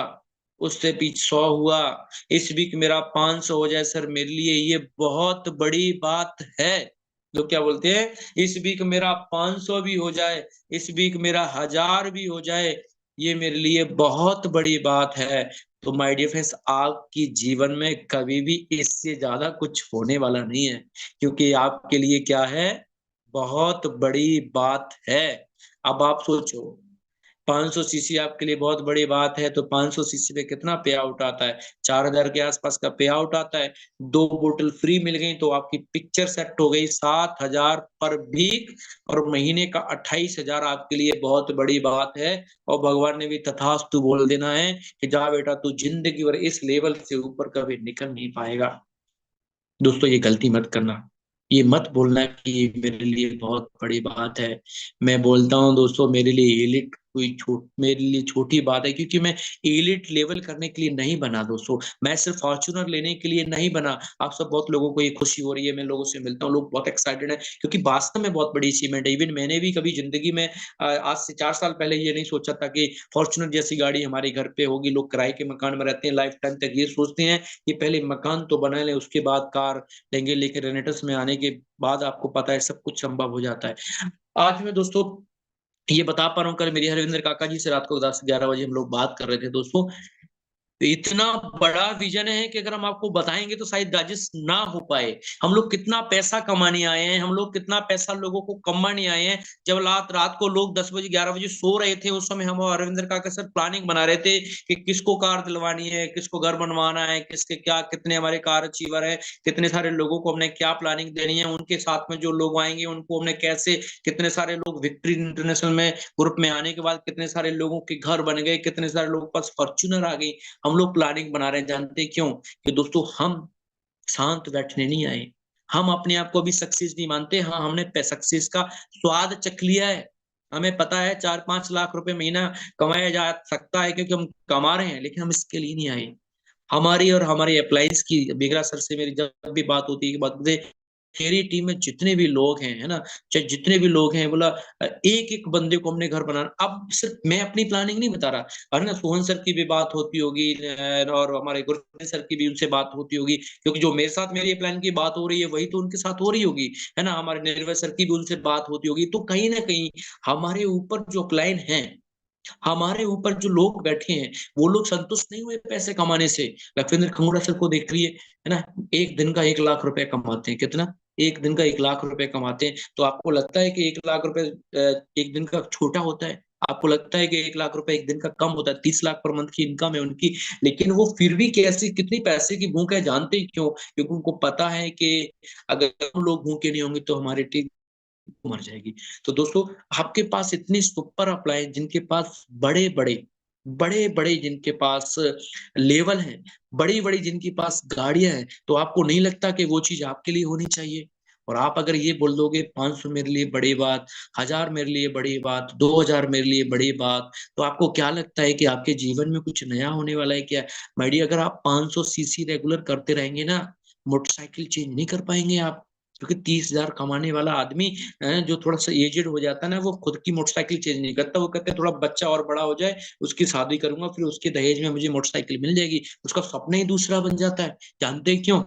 उससे पीछे 100 हुआ, इस वीक मेरा 500 हो जाए सर, मेरे लिए ये बहुत बड़ी बात है। लोग क्या बोलते हैं, इस वीक मेरा 500 भी हो जाए, इस वीक मेरा 1000 भी हो जाए, ये मेरे लिए बहुत बड़ी बात है। तो माय डियर फ्रेंड्स, आपकी जीवन में कभी भी इससे ज्यादा कुछ होने वाला नहीं है, क्योंकि आपके लिए क्या है, बहुत बड़ी बात है। अब आप सोचो, 500 सीसी आपके लिए बहुत बड़ी बात है, तो 500 सीसी पे कितना पे आउट आता है, 4000 के आसपास का पे आउट आता है। 2 बोतल फ्री मिल गई तो आपकी पिक्चर सेट हो गई 7000 पर वीक, और महीने का 28000 आपके लिए बहुत बड़ी बात है। और भगवान ने भी तथास्तु बोल देना है कि जा बेटा, तू जिंदगी भर इस लेवल से ऊपर कभी निकल नहीं पाएगा। दोस्तों ये गलती मत करना, ये मत बोलना कि ये मेरे लिए बहुत बड़ी बात है। मैं बोलता हूँ दोस्तों, मेरे लिए एलिट मेरे लिए छोटी बात है, क्योंकि मैं एलिट लेवल करने के लिए नहीं बना दोस्तों, मैं सिर्फ फॉर्च्यूनर लेने के लिए नहीं बना। आप सब बहुत लोगों को ये खुशी हो रही है, मैं लोगों से मिलता हूँ, लोग बहुत एक्साइटेड है, क्योंकि वास्तव में बहुत बड़ी अचीवमेंट है। इवन मैंने भी कभी जिंदगी में आज से 4 साल पहले ये नहीं सोचा था कि फॉर्च्यूनर जैसी गाड़ी हमारे घर पे होगी। लोग किराए के मकान में रहते हैं, लाइफ टाइम तक ये सोचते हैं कि पहले मकान तो बना लें, उसके बाद कार लेंगे, लेकिन रेनेटस में आने के बाद आपको पता है सब कुछ संभव हो जाता है। आज मैं दोस्तों ये बता पा रहा हूँ, कल मेरी हरविंदर काका जी से रात को 10-11 बजे हम लोग बात कर रहे थे दोस्तों। इतना बड़ा विजन है कि अगर हम आपको बताएंगे तो शायद डाइजेस्ट ना हो पाए। हम लोग कितना पैसा कमाने आए हैं, हम लोग कितना पैसा लोगों को कमाने आए हैं। जब रात रात को लोग 10 बजे 11 बजे सो रहे थे, उस समय हम और अरविंदर काका सर प्लानिंग बना रहे थे कि किसको कार दिलवानी है, किसको घर बनवाना है, किसके क्या कितने हमारे कार अचीवर है, कितने सारे लोगों को हमने क्या प्लानिंग देनी है, उनके साथ में जो लोग आएंगे उनको हमने कैसे, कितने सारे लोग विक्ट्री इंटरनेशनल में ग्रुप में आने के बाद कितने सारे लोगों के घर बन गए, कितने सारे लोगों के पास फॉर्च्यूनर आ गई। हम लोग प्लानिंग बना रहे हैं, जानते क्यों? कि दोस्तों हम शांत बैठने नहीं आए, हम अपने आप को अभी सक्सेस नहीं मानते। हाँ, हमने सक्सेस का स्वाद चख लिया है, हमें पता है 4-5 लाख रुपए महीना कमाया जा सकता है क्योंकि हम कमा रहे हैं, लेकिन हम इसके लिए नहीं आए। हमारी और हमारे अप्लायंस की, बेगरा सर से मेरी जब भी बात होती है कि बात मेरी टीम में जितने भी लोग हैं, है ना, चाहे जितने भी लोग हैं, बोला एक एक बंदे को हमने घर बनाना। अब सिर्फ मैं अपनी प्लानिंग नहीं बता रहा, अरे ना सोहन सर की भी बात होती होगी, और हमारे गुरु सर की भी उनसे बात होती होगी, क्योंकि जो मेरे साथ मेरी प्लान की बात हो रही है वही तो उनके साथ हो रही होगी, है ना। हमारे निर्भय सर की भी उनसे बात होती होगी। तो कहीं ना कहीं हमारे ऊपर जो क्लाइंट हैं, हमारे ऊपर जो लोग बैठे हैं, वो लोग संतुष्ट नहीं हुए पैसे कमाने से। लखविंद्र खंगूड़ा सर को देख रही है ना, एक दिन का 1 लाख रुपए कमाते हैं। कितना? एक दिन का 1 लाख रुपए कमाते हैं। तो आपको लगता है कि 1 लाख रुपए एक दिन का छोटा होता है? आपको लगता है कि 1 लाख रुपए एक दिन का कम होता है? 30 लाख पर मंथ की इनकम है उनकी, लेकिन वो फिर भी कैसी, कितनी पैसे की भूख है जानते हैं क्यों? क्योंकि उनको पता है कि अगर हम लोग भूखे नहीं होंगे तो हमारी टीम मर जाएगी। तो दोस्तों, आपके पास इतनी सुपर अप्लायंस, जिनके पास बड़े बड़े जिनके पास लेवल है, बड़ी बड़ी जिनके पास गाड़ियां हैं, तो आपको नहीं लगता कि वो चीज आपके लिए होनी चाहिए? और आप अगर ये बोल दोगे 500 मेरे लिए बड़ी बात, 1000 मेरे लिए बड़ी बात, 2000 मेरे लिए बड़ी बात, तो आपको क्या लगता है कि आपके जीवन में कुछ नया होने वाला है क्या? माय डियर, अगर आप 500 सीसी रेगुलर करते रहेंगे ना, मोटरसाइकिल चेंज नहीं कर पाएंगे आप। क्योंकि 30,000 कमाने वाला आदमी जो थोड़ा सा एजेड हो जाता है ना, वो खुद की मोटरसाइकिल चेंज नहीं करता। वो कहते हैं थोड़ा बच्चा और बड़ा हो जाए, उसकी शादी करूंगा, फिर उसके दहेज में मुझे मोटरसाइकिल मिल जाएगी। उसका सपना ही दूसरा बन जाता है। जानते हैं क्यों?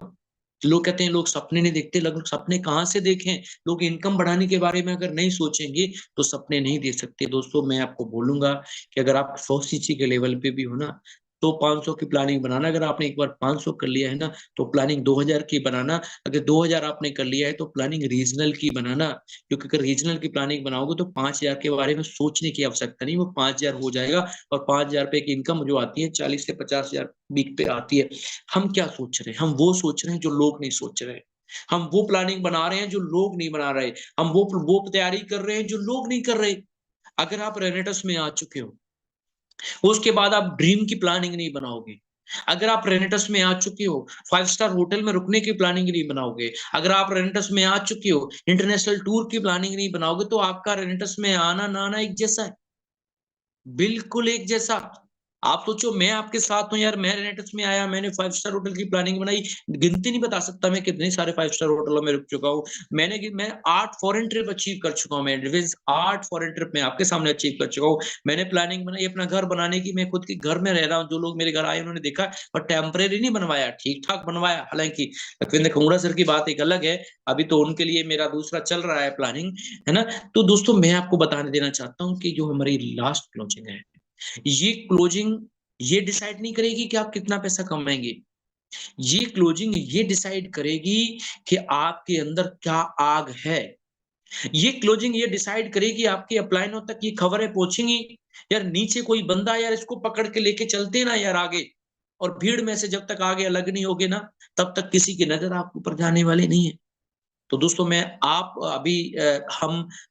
लोग कहते हैं लोग सपने नहीं देखते। लोग सपने कहाँ से देखें? लोग इनकम बढ़ाने के बारे में अगर नहीं सोचेंगे तो सपने नहीं देख सकते। दोस्तों, मैं आपको बोलूंगा कि अगर आप 100 सीसी के लेवल पे भी हो ना, तो 500 की प्लानिंग बनाना। अगर आपने एक बार 500 कर लिया है ना, तो प्लानिंग 2000 की बनाना। अगर 2000 आपने कर लिया है तो प्लानिंग रीजनल की बनाना। क्योंकि अगर रीजनल की प्लानिंग बनाओगे तो 5000 के बारे में सोचने की आवश्यकता नहीं, वो 5000 हो जाएगा। और 5000 रुपए की इनकम जो आती है 40 से 50,000 वीक पे आती है। हम क्या सोच रहे हैं? हम वो सोच रहे हैं जो लोग नहीं सोच रहे। हम वो प्लानिंग बना रहे हैं जो लोग नहीं बना रहे। हम वो तैयारी कर रहे हैं जो लोग नहीं कर रहे। अगर आप रेनेटस में आ चुके हो, उसके बाद आप ड्रीम की प्लानिंग नहीं बनाओगे। अगर आप रेनेटस में आ चुके हो, 5 स्टार होटल में रुकने की प्लानिंग नहीं बनाओगे। अगर आप रेनेटस में आ चुके हो, इंटरनेशनल टूर की प्लानिंग नहीं बनाओगे, तो आपका रेनेटस में आना ना आना एक जैसा है, बिल्कुल एक जैसा। आप सोचो मैं आपके साथ हूँ यार, मैं रेनेटिस में आया, मैंने 5 स्टार होटल की प्लानिंग बनाई, गिनती नहीं बता सकता मैं कितने सारे 5 स्टार होटलों में रुक चुका हूँ। मैं 8 फॉरेन ट्रिप अचीव कर चुका हूँ, मैं 8 फॉरेन ट्रिप में आपके सामने अचीव कर चुका हूँ। मैंने प्लानिंग बनाई अपना घर बनाने की, मैं खुद के घर में रह रहा हूँ, जो लोग मेरे घर आए उन्होंने देखा, और टेम्परेरी नहीं बनवाया, ठीक-ठाक बनवाया। हालाँकि लखविंद्र खंगुड़ा सर की बात एक अलग है, अभी तो उनके लिए मेरा दूसरा चल रहा है प्लानिंग, है ना? तो दोस्तों मैं आपको बताने देना चाहता हूँ कि जो हमारी लास्ट क्लोजिंग है, ये क्लोजिंग ये डिसाइड नहीं करेगी कि आप कितना पैसा कमाएंगे। ये क्लोजिंग ये डिसाइड करेगी कि आपके अंदर क्या आग है। ये क्लोजिंग ये डिसाइड करेगी आपके अपलाइनों तक ये खबरें पहुंचेंगी, यार नीचे कोई बंदा यार इसको पकड़ के लेके चलते ना यार आगे, और भीड़ में से जब तक आगे अलग नहीं होगे ना, तब तक किसी की नजर आपके ऊपर जाने वाली नहीं है। तो दोस्तों मैं आप अभी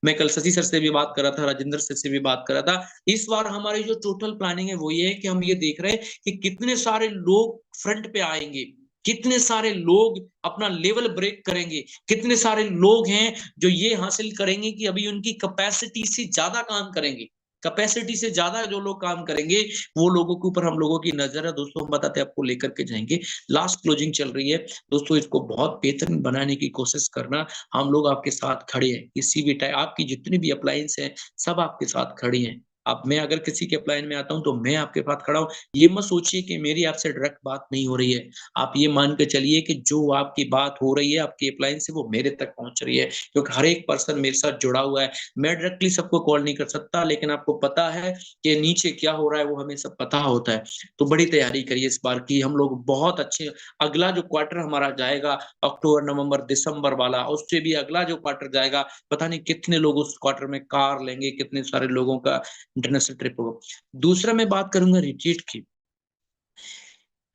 मैं कल शशि सर से भी बात कर रहा था, राजेंद्र सर से भी बात कर रहा था। इस बार हमारी जो टोटल प्लानिंग है वो ये है कि हम ये देख रहे हैं कि कितने सारे लोग फ्रंट पे आएंगे, कितने सारे लोग अपना लेवल ब्रेक करेंगे, कितने सारे लोग हैं जो ये हासिल करेंगे कि अभी उनकी कैपेसिटी से ज्यादा काम करेंगे। कैपेसिटी से ज्यादा जो लोग काम करेंगे वो लोगों के ऊपर हम लोगों की नजर है। दोस्तों हम बताते हैं आपको लेकर के जाएंगे। लास्ट क्लोजिंग चल रही है दोस्तों, इसको बहुत बेहतरीन बनाने की कोशिश करना। हम लोग आपके साथ खड़े हैं, किसी भी टाइम आपकी जितनी भी अप्लायंस हैं सब आपके साथ खड़ी हैं। अब मैं अगर किसी के अप्लायंस में आता हूं तो मैं आपके साथ खड़ा हूं। ये मत सोचिए कि मेरी आपसे डायरेक्ट बात नहीं हो रही है, आप ये मान के चलिए कि जो आपकी बात हो रही है आपकी अप्लायंस से वो मेरे तक पहुंच रही है, क्योंकि हर एक पर्सन मेरे साथ जुड़ा हुआ है। मैं डायरेक्टली सबको कॉल नहीं कर सकता, लेकिन आपको पता है कि नीचे क्या हो रहा है वो हमें सब पता होता है। तो बड़ी तैयारी करिए इस बार की, हम लोग बहुत अच्छे, अगला जो क्वार्टर हमारा जाएगा अक्टूबर नवंबर दिसंबर वाला, उससे भी अगला जो क्वार्टर जाएगा, पता नहीं कितने लोग उस क्वार्टर में कार लेंगे, कितने सारे लोगों का इंटरनेशनल ट्रिप होगा। दूसरा मैं बात करूंगा रिट्रीट की।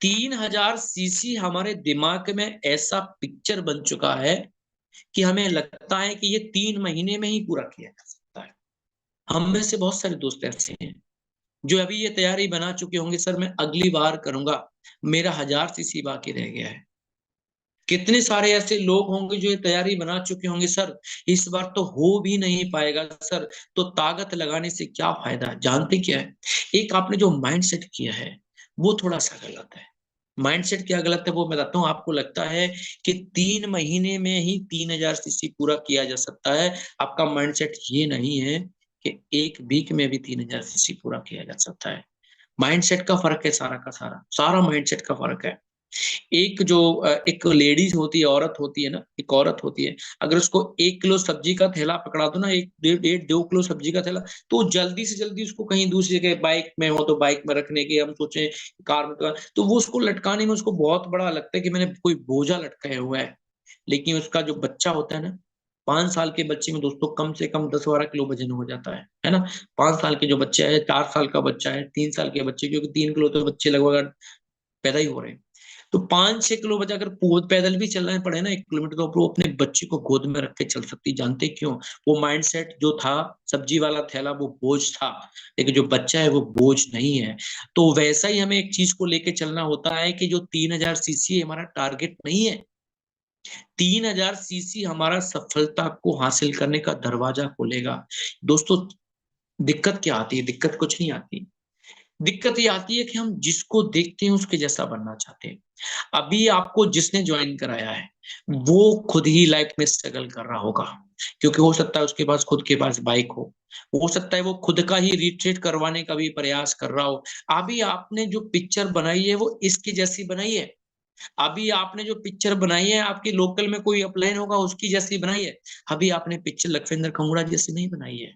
3000 सीसी हमारे दिमाग में ऐसा पिक्चर बन चुका है कि हमें लगता है कि ये 3 महीने में ही पूरा किया जा सकता है। हम में से बहुत सारे दोस्त ऐसे हैं जो अभी ये तैयारी बना चुके होंगे, सर मैं अगली बार करूंगा, मेरा 1000 सीसी बाकी रह गया है। कितने सारे ऐसे लोग होंगे जो ये तैयारी बना चुके होंगे, सर इस बार तो हो भी नहीं पाएगा सर, तो ताकत लगाने से क्या फायदा। जानते क्या है, एक आपने जो माइंड सेट किया है वो थोड़ा सा गलत है। माइंड सेट क्या गलत है वो मैं बताता हूँ। आपको लगता है कि 3 महीने में ही 3000 सीसी पूरा किया जा सकता है। आपका माइंड सेट ये नहीं है कि एक वीक में भी 3000 सीसी पूरा किया जा सकता है। माइंड सेट का फर्क है, सारा का सारा सारा माइंड सेट का फर्क है। एक लेडीज होती है, औरत होती है ना, एक औरत होती है, अगर उसको 1 किलो सब्जी का थैला पकड़ा दो ना, 1 डेढ़ 2 किलो सब्जी का थैला, तो जल्दी से जल्दी उसको कहीं दूसरी जगह, बाइक में हो तो बाइक में रखने की हम सोचे, कार में तो वो उसको लटकाने में उसको बहुत बड़ा लगता है कि मैंने कोई बोझा लटकाया हुआ है। लेकिन उसका जो बच्चा होता है ना, 5 साल के बच्चे में दोस्तों कम से कम 10-12 किलो वजन हो जाता है ना। 5 साल के जो बच्चा है, 4 साल का बच्चा है, 3 साल के बच्चे, क्योंकि 3 किलो तो बच्चे लगभग पैदा ही हो रहे हैं। तो 5-6 किलो बचा, अगर पैदल भी चलना पड़े ना 1 किलोमीटर, तो वो अपने बच्चे को गोद में रख के चल सकती। जानते क्यों? वो माइंडसेट जो था, सब्जी वाला थैला वो बोझ था, लेकिन जो बच्चा है वो बोझ नहीं है। तो वैसा ही हमें एक चीज को लेके चलना होता है कि जो 3000 सीसी हमारा टारगेट नहीं है। 3000 सीसी हमारा सफलता को हासिल करने का दरवाजा खोलेगा। दोस्तों दिक्कत क्या आती है? दिक्कत कुछ नहीं आती। दिक्कत ये आती है कि हम जिसको देखते हैं उसके जैसा बनना चाहते हैं। अभी आपको जिसने ज्वाइन कराया है वो खुद ही लाइफ में स्ट्रगल कर रहा होगा, क्योंकि हो सकता है उसके पास खुद के पास बाइक हो सकता है वो खुद का ही रिट्रीट करवाने का भी प्रयास कर रहा हो। अभी आपने जो पिक्चर बनाई है वो इसकी जैसी बनाई है। अभी आपने जो पिक्चर बनाई है आपके लोकल में कोई अपलाइन होगा उसकी जैसी बनाई है। अभी आपने पिक्चर लखविंदर खंगुड़ा जैसी नहीं बनाई है,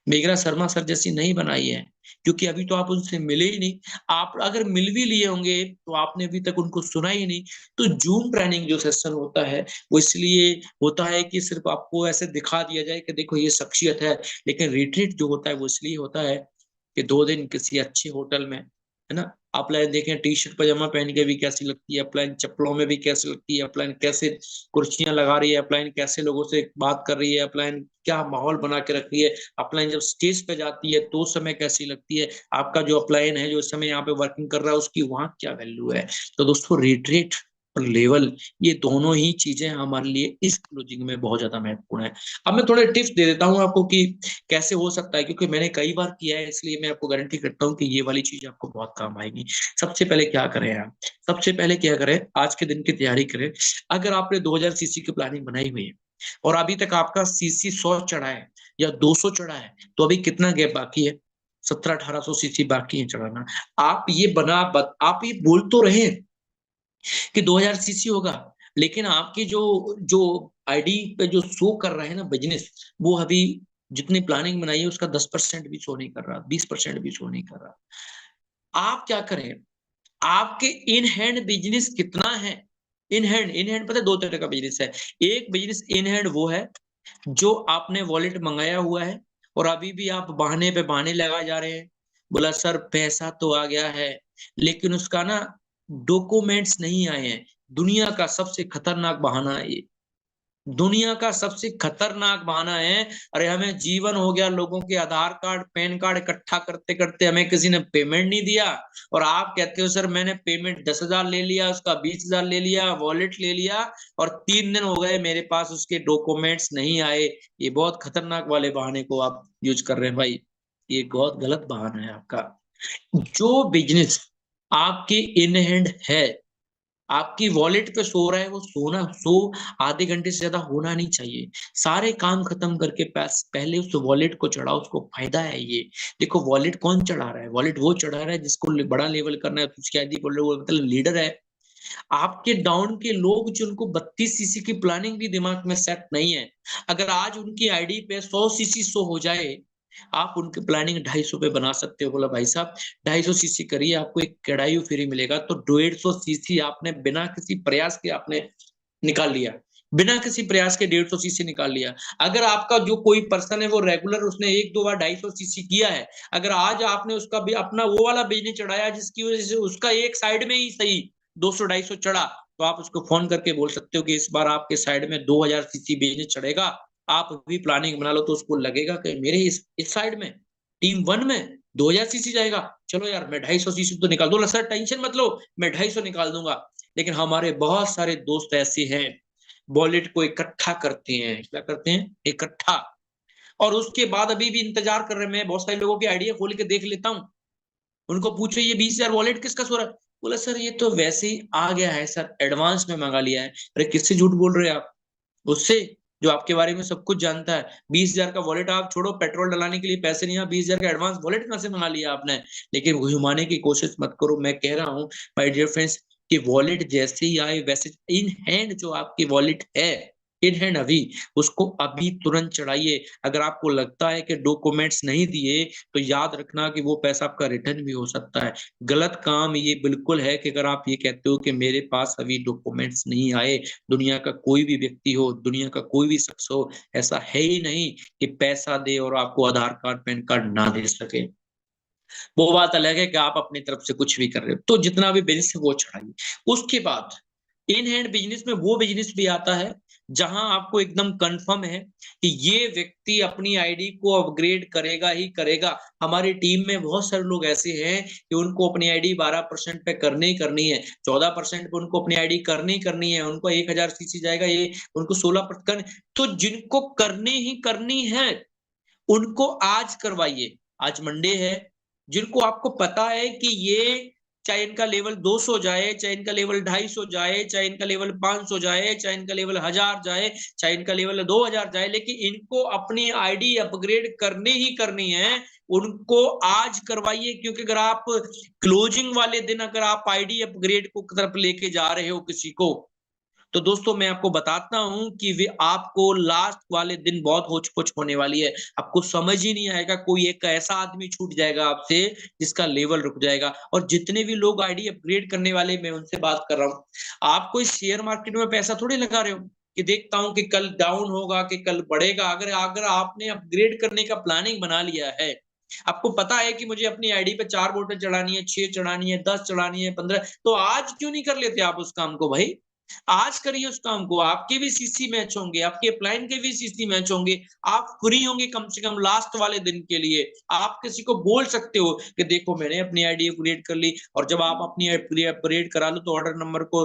मेघरा शर्मा सर जैसी नहीं बनाई है, क्योंकि अभी तो आप उनसे मिले ही नहीं। आप अगर मिल भी लिए होंगे तो आपने अभी तक उनको सुना ही नहीं। तो जूम ट्रेनिंग जो सेशन होता है वो इसलिए होता है कि सिर्फ आपको ऐसे दिखा दिया जाए कि देखो ये शख्सियत है, लेकिन रिट्रीट जो होता है वो इसलिए होता है कि 2 दिन किसी अच्छे होटल में, है ना, अपलाइन देखें टी शर्ट पजामा पहन के भी कैसी लगती है, अपलाइन चप्पलों में भी कैसी लगती है, अपलाइन कैसे कुर्सियां लगा रही है, अपलाइन कैसे लोगों से बात कर रही है, अपलाइन क्या माहौल बना के रख रही है, अपलाइन जब स्टेज पे जाती है तो उस समय कैसी लगती है, आपका जो अपलाइन है जो इस समय यहाँ पे वर्किंग कर रहा है उसकी वहां क्या वैल्यू है। तो दोस्तों रिट्रीट और लेवल, ये दोनों ही चीजें हमारे लिए इस क्लोजिंग में बहुत ज्यादा महत्वपूर्ण है। अब मैं थोड़े टिप्स दे देता हूँ आपको कि कैसे हो सकता है, क्योंकि मैंने कई बार किया है, इसलिए मैं आपको गारंटी करता हूँ कि ये वाली चीज आपको बहुत काम आएगी। सबसे पहले क्या करें आप, सबसे पहले क्या करें, आज के दिन की तैयारी करें। अगर आपने 2000 सीसी की प्लानिंग बनाई हुई है और अभी तक आपका सीसी 100 चढ़ा है या 200 चढ़ा है, तो अभी कितना गैप बाकी है? 1700-1800 सीसी बाकी है चढ़ाना। आप ये बोल तो रहे हैं कि 2000 सीसी होगा, लेकिन आपकी जो जो आईडी पे जो शो कर रहा है ना बिजनेस, वो अभी जितनी प्लानिंग बनाई है उसका 10% भी शो नहीं कर रहा, 20% भी शो नहीं कर रहा। आप क्या करें, आपके इन हैंड बिजनेस कितना है? इन हैंड पता है, दो तरह का बिजनेस है। एक बिजनेस इन हैंड वो है जो आपने वॉलेट मंगाया हुआ है और अभी भी आप बहाने पे बहाने लगा जा रहे हैं। बोला सर पैसा तो आ गया है, लेकिन उसका ना डॉक्यूमेंट्स नहीं आए हैं। दुनिया का सबसे खतरनाक बहाना है ये, दुनिया का सबसे खतरनाक बहाना है। अरे हमें जीवन हो गया, लोगों के आधार कार्ड पैन कार्ड इकट्ठा करते करते हमें किसी ने पेमेंट नहीं दिया, और आप कहते हो सर मैंने पेमेंट 10,000 ले लिया, उसका 20,000 ले लिया, वॉलेट ले लिया, और 3 दिन हो गए मेरे पास उसके डॉक्यूमेंट्स नहीं आए। ये बहुत खतरनाक वाले बहाने को आप यूज कर रहे हैं भाई, ये बहुत गलत बहाना है आपका। जो बिजनेस आपके इन हैंड है, आपकी वॉलेट पे सो रहा है, वो सोना सो आधे घंटे से ज्यादा होना नहीं चाहिए। सारे काम खत्म करके पहले उस वॉलेट को चढ़ाओ, उसको फायदा है ये। देखो वॉलेट कौन चढ़ा रहा है? वॉलेट वो चढ़ा रहा है जिसको बड़ा लेवल करना है, उसकी आईडी बोल रहे हो, मतलब लीडर है। आपके डाउन के लोग जिनको 32 सीसी की प्लानिंग भी दिमाग में सेट नहीं है, अगर आज उनकी आईडी पे 100 सीसी शो हो जाए, आप उनकी प्लानिंग 250 पे बना सकते हो। बोला भाई साहब 250 सीसी करिए, आपको एक कड़ाई फ्री मिलेगा, तो 150 सीसी आपने बिना किसी प्रयास के आपने निकाल लिया, बिना किसी प्रयास के 150 सीसी निकाल लिया। अगर आपका जो कोई पर्सन है वो रेगुलर उसने 1-2 बार 250 सीसी किया है, अगर आज आपने उसका भी अपना वो वाला बिजनेस चढ़ाया जिसकी वजह से उसका एक साइड में ही सही 200-250 चढ़ा, तो आप उसको फोन करके बोल सकते हो कि इस बार आपके साइड में 2000 सीसी बिजनेस चढ़ेगा, आप भी प्लानिंग बना लो। तो उसको लगेगा कि मेरे इस साइड में टीम 1 में 2000 सीसी जाएगा, चलो यार मैं 250 सीसी तो निकाल दूंगा, सर टेंशन मत लो मैं 250 निकाल दूंगा। लेकिन हमारे बहुत सारे दोस्त ऐसे हैं, वॉलेट को इकट्ठा करते हैं, क्या करते हैं? इकट्ठा, और उसके बाद अभी भी इंतजार कर रहे हैं। मैं बहुत सारे लोगों की आइडिया खोल के देख लेता हूँ, उनको पूछो ये 20,000 वॉलेट किसका सो रहा है? बोला सर ये तो वैसे ही आ गया है सर, एडवांस में मंगा लिया है। अरे किससे झूठ बोल रहे हैं आप? उससे जो आपके बारे में सब कुछ जानता है। 20,000 का वॉलेट आप छोड़ो, पेट्रोल डलाने के लिए पैसे नहीं है, 20,000 का एडवांस वॉलेट कहां से मंगा लिया आपने? लेकिन घुमाने की कोशिश मत करो। मैं कह रहा हूँ माय डियर फ्रेंड्स कि वॉलेट जैसे ही आए वैसे इन हैंड जो आपकी वॉलेट है, इन हैंड अभी उसको अभी तुरंत चढ़ाइए। अगर आपको लगता है कि डॉक्यूमेंट्स नहीं दिए, तो याद रखना कि वो पैसा आपका रिटर्न भी हो सकता है। गलत काम ये बिल्कुल है कि अगर आप ये कहते हो कि मेरे पास अभी डॉक्यूमेंट्स नहीं आए। दुनिया का कोई भी व्यक्ति हो, दुनिया का कोई भी शख्स हो, ऐसा है ही नहीं कि पैसा दे और आपको आधार कार्ड पैन कार्ड ना दे सके। वो बात अलग है कि आप अपनी तरफ से कुछ भी कर रहे हो। तो जितना भी बिजनेस है वो चढ़ाइए। उसके बाद इन हैंड बिजनेस में वो बिजनेस भी आता है जहां आपको एकदम कंफर्म है कि ये व्यक्ति अपनी आईडी को अपग्रेड करेगा ही करेगा। हमारी टीम में बहुत सारे लोग ऐसे हैं कि उनको अपनी आईडी 12% पे करनी ही करनी है, 14% पे उनको अपनी आईडी करनी ही करनी है, उनको 1000 सीसी जाएगा, ये उनको 16%। तो जिनको करनी ही करनी है उनको आज करवाइए। आज मंडे है, जिनको आपको पता है कि ये चाहे इनका लेवल 200 जाए, चाहे इनका लेवल 250 जाए, चाहे इनका लेवल 500 जाए, चाहे इनका लेवल 1000 जाए, चाहे इनका लेवल 2000 जाए, लेकिन इनको अपनी आईडी अपग्रेड करनी ही करनी है, उनको आज करवाइए। क्योंकि अगर आप क्लोजिंग वाले दिन अगर आप आईडी अपग्रेड को तरफ लेके जा रहे हो किसी को, तो दोस्तों मैं आपको बताता हूं कि वे आपको लास्ट वाले दिन बहुत होच-पोच होने वाली है। आपको समझ ही नहीं आएगा, कोई एक ऐसा आदमी छूट जाएगा आपसे जिसका लेवल रुक जाएगा। और जितने भी लोग आईडी अपग्रेड करने वाले, मैं उनसे बात कर रहा हूँ। आप कोई शेयर मार्केट में पैसा थोड़ी लगा रहे हो कि देखता हूँ कि कल डाउन होगा कि कल बढ़ेगा। अगर अगर आपने अपग्रेड करने का प्लानिंग बना लिया है, आपको पता है कि मुझे अपनी आईडी पे 4 बोतल चढ़ानी है, 6 चढ़ानी है, 10 चढ़ानी है, 15, तो आज क्यों नहीं कर लेते आप उस काम को भाई? आज करिए उस काम को, आपके भी सीसी मैच होंगे, आपके अपलाइन के भी सीसी मैच होंगे, आप फ्री होंगे कम से कम लास्ट वाले दिन के लिए। आप किसी को बोल सकते हो कि देखो मैंने अपनी आईडी अपग्रेड कर ली, और जब आप अपनी अपग्रेड करा लो तो ऑर्डर नंबर को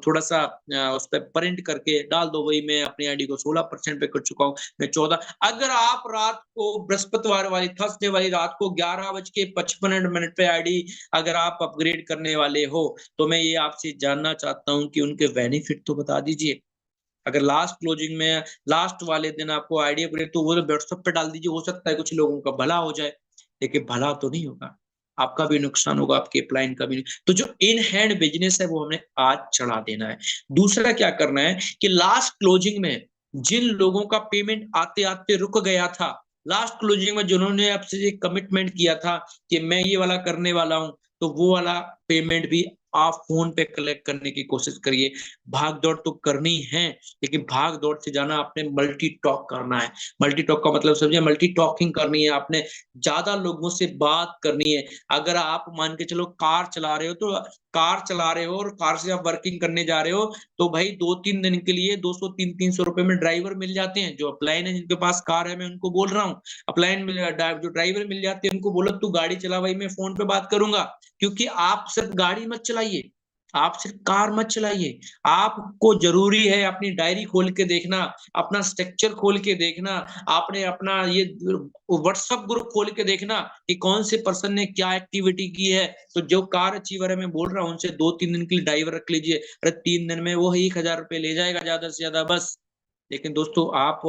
थोड़ा सा उस पर प्रिंट करके डाल दो, वही मैं अपनी आईडी को 16% पे कर चुका हूँ, मैं 14। अगर आप रात को बृहस्पतिवार वाली थर्सडे वाली रात को 11:55 पे आईडी अगर आप अपग्रेड करने वाले हो, तो मैं ये आपसे जानना चाहता हूं कि उनके बेनिफिट तो बता दीजिए। अगर लास्ट क्लोजिंग में लास्ट वाले दिन आपको आईडी अपग्रेड, तो वो व्हाट्सएप पे डाल दीजिए, हो सकता है कुछ लोगों का भला हो जाए, लेकिन भला तो नहीं होगा, आपका भी नुकसान होगा, आपके क्लाइंट का भी। तो जो इन हैंड बिजनेस है वो हमने आज चढ़ा देना है। दूसरा क्या करना है कि लास्ट क्लोजिंग में जिन लोगों का पेमेंट आते आते रुक गया था, लास्ट क्लोजिंग में जिन्होंने आपसे कमिटमेंट किया था कि मैं ये वाला करने वाला हूं, तो वो वाला पेमेंट भी आप फोन पे कलेक्ट करने की कोशिश करिए। भाग दौड़ तो करनी है, लेकिन भाग दौड़ से जाना, आपने मल्टी टॉक करना है। मल्टी टॉक का मतलब समझिए, मल्टी टॉकिंग करनी है, आपने ज्यादा लोगों से बात करनी है। अगर आप मान के चलो कार चला रहे हो, तो कार चला रहे हो और कार से आप वर्किंग करने जा रहे हो, तो भाई 2-3 दिन के लिए 200-300 रुपए में ड्राइवर मिल जाते हैं। जो अपलाइन है, जिनके पास कार है, मैं उनको बोल रहा हूँ, अपलाइन जो ड्राइवर मिल जाते हैं उनको बोलो तू गाड़ी चला भाई, मैं फोन पे बात करूंगा। क्योंकि आप सिर्फ गाड़ी मत चलाइए, आप सिर्फ कार मत चलाइए, आपको जरूरी है अपनी डायरी खोल के देखना, अपना स्ट्रक्चर खोल के देखना, आपने अपना ये व्हाट्सएप ग्रुप खोल के देखना कि कौन से पर्सन ने क्या एक्टिविटी की है। तो जो कार अचीवर है, मैं बोल रहा हूँ, उनसे 2-3 दिन के लिए ड्राइवर रख लीजिए। अरे 3 दिन में वो 1,000 रुपए ले जाएगा ज्यादा से ज्यादा, बस। लेकिन दोस्तों आप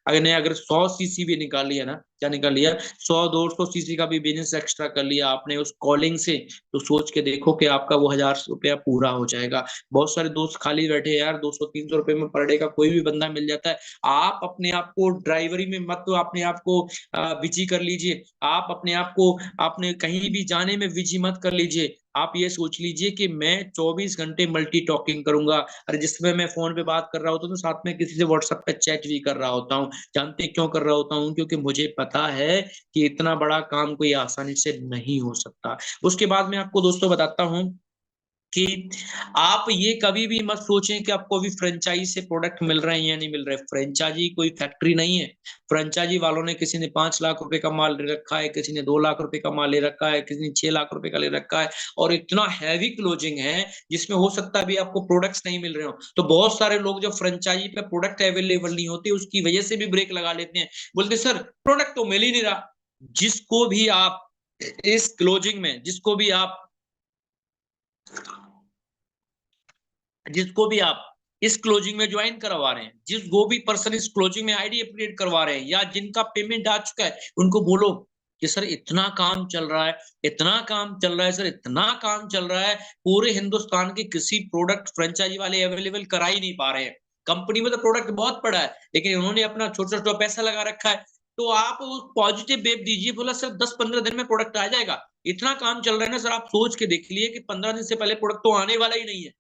अगर 100 सीसी भी निकाल लिया ना, क्या निकाल लिया, 100-200 सीसी का भी बिजनेस एक्स्ट्रा कर लिया आपने उस कॉलिंग से, तो सोच के देखो कि आपका वो 1,000 रुपया पूरा हो जाएगा। बहुत सारे दोस्त खाली बैठे यार, 200-300 रुपए में पर डे का कोई भी बंदा मिल जाता है। आप अपने आप को ड्राइवरी में मत, तो अपने आप को बिजी कर लीजिए, आप अपने आप को आपने कहीं भी जाने में बिजी मत कर लीजिए। आप ये सोच लीजिए कि मैं 24 घंटे मल्टी टॉकिंग करूंगा। अरे जिसमें मैं फोन पे बात कर रहा होता हूँ, तो साथ में किसी से व्हाट्सएप पे चैट भी कर रहा होता हूँ। जानते क्यों कर रहा होता हूँ? क्योंकि मुझे पता है कि इतना बड़ा काम कोई आसानी से नहीं हो सकता। उसके बाद मैं आपको दोस्तों बताता हूँ कि आप ये कभी भी मत सोचें कि आपको भी फ्रेंचाइजी से प्रोडक्ट मिल रहे हैं या नहीं मिल रहे। फ्रेंचाइजी कोई फैक्ट्री नहीं है। फ्रेंचाइजी वालों ने, किसी ने 5 लाख रुपए का माल ले रखा है, किसी ने 2 लाख रुपए का माल ले रखा है, किसी ने 6 लाख रुपए का ले रखा है, और इतना हैवी क्लोजिंग है जिसमें हो सकता है भी आपको प्रोडक्ट्स नहीं मिल रहे हो। तो बहुत सारे लोग जो फ्रेंचाइजी पे प्रोडक्ट अवेलेबल नहीं होते, उसकी वजह से भी ब्रेक लगा लेते हैं, बोलते सर प्रोडक्ट तो मिल ही नहीं रहा। जिसको भी आप इस क्लोजिंग में, जिसको भी आप इस क्लोजिंग में ज्वाइन करवा रहे हैं, जिसको भी पर्सन इस क्लोजिंग में आईडी अपडेट करवा रहे हैं, या जिनका पेमेंट आ चुका है, उनको बोलो कि सर इतना काम चल रहा है, इतना काम चल रहा है सर, इतना काम चल रहा है, पूरे हिंदुस्तान के किसी प्रोडक्ट फ्रेंचाइजी वाले अवेलेबल करा ही नहीं पा रहे हैं। कंपनी में तो प्रोडक्ट बहुत पड़ा है, लेकिन उन्होंने अपना छोटा छोटा पैसा लगा रखा है। तो आप पॉजिटिव वेब दीजिए, बोला सर 10-15 दिन में प्रोडक्ट आ जाएगा। इतना काम चल रहा है ना सर, आप सोच के देख लिए कि 15 दिन से पहले प्रोडक्ट तो आने वाला ही नहीं है।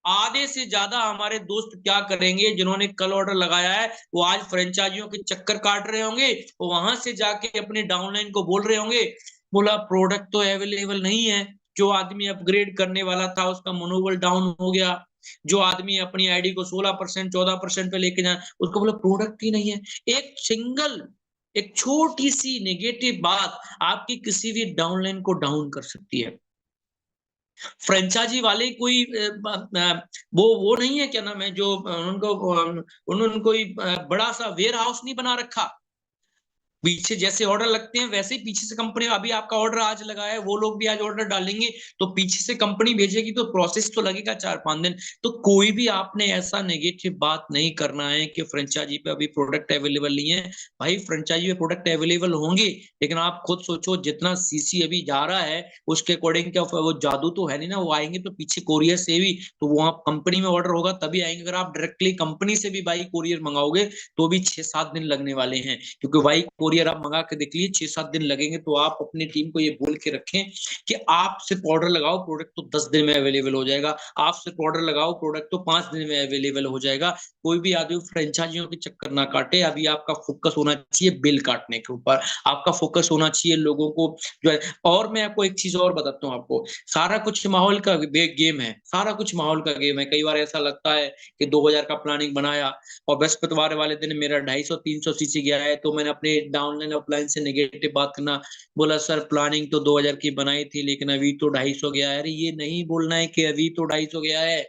आधे से ज्यादा हमारे दोस्त क्या करेंगे, जिन्होंने कल ऑर्डर लगाया है, वो आज फ्रेंचाइजियों के चक्कर काट रहे होंगे, वो वहां से जाके अपने डाउनलाइन को बोल रहे होंगे, बोला प्रोडक्ट तो अवेलेबल नहीं है। जो आदमी अपग्रेड करने वाला था उसका मनोबल डाउन हो गया। जो आदमी अपनी आईडी को 16% 14% पे लेके जाए, उसको बोला प्रोडक्ट ही नहीं है। एक छोटी सी नेगेटिव बात आपकी किसी भी डाउनलाइन को डाउन कर सकती है। फ्रेंचाइजी वाले कोई वो नहीं है, क्या नाम है, जो उनको उन्होंने कोई बड़ा सा वेयर हाउस नहीं बना रखा। पीछे जैसे ऑर्डर लगते हैं वैसे ही पीछे से कंपनी, अभी आपका ऑर्डर आज लगा है, वो लोग भी आज ऑर्डर डालेंगे, तो पीछे से कंपनी भेजेगी, तो प्रोसेस तो लगेगा 4-5 दिन। तो कोई भी आपने ऐसा नेगेटिव बात नहीं करना है कि फ्रेंचाइजी पे अभी प्रोडक्ट अवेलेबल नहीं है। भाई फ्रेंचाइजी पे प्रोडक्ट अवेलेबल होंगे, लेकिन आप खुद सोचो जितना सीसी अभी जा रहा है उसके अकॉर्डिंग क्या वो जादू तो है नहीं ना, वो आएंगे तो पीछे कोरियर से भी, तो वो आप कंपनी में ऑर्डर होगा तभी आएंगे। अगर आप डायरेक्टली कंपनी से भी बाई कोरियर मंगाओगे तो भी 6-7 दिन लगने वाले हैं, क्योंकि बाई कोरियर आप मंगा के देख लीजिए, 6-7 दिन लगेंगे। तो आप अपनी टीम को ये बोल के रखें कि आप सिर्फ ऑर्डर लगाओ, प्रोडक्ट तो 10 दिन में अवेलेबल हो जाएगा। आप सिर्फ ऑर्डर लगाओ, प्रोडक्ट तो 5 दिन में अवेलेबल हो जाएगा। कोई भी आदमी फ्रेंचाइजियों के चक्कर ना काटे। अभी आपका फोकस होना चाहिए बिल काटने के ऊपर, आपका फोकस होना चाहिए लोगों को जो है। और मैं आपको एक चीज और बताता हूँ आपको, सारा कुछ माहौल का गेम है, सारा कुछ माहौल का गेम है। कई बार ऐसा लगता है कि 2000 का प्लानिंग बनाया और बृहस्पतिवार वाले दिन मेरा 250-300 सीसी गया है, तो मैंने अपने डाउनलाइन अपलाइन से नेगेटिव बात करना, बोला सर प्लानिंग तो 2000 की बनाई थी लेकिन अभी तो 250 गया है। अरे ये नहीं बोलना है कि अभी तो 250 गया है,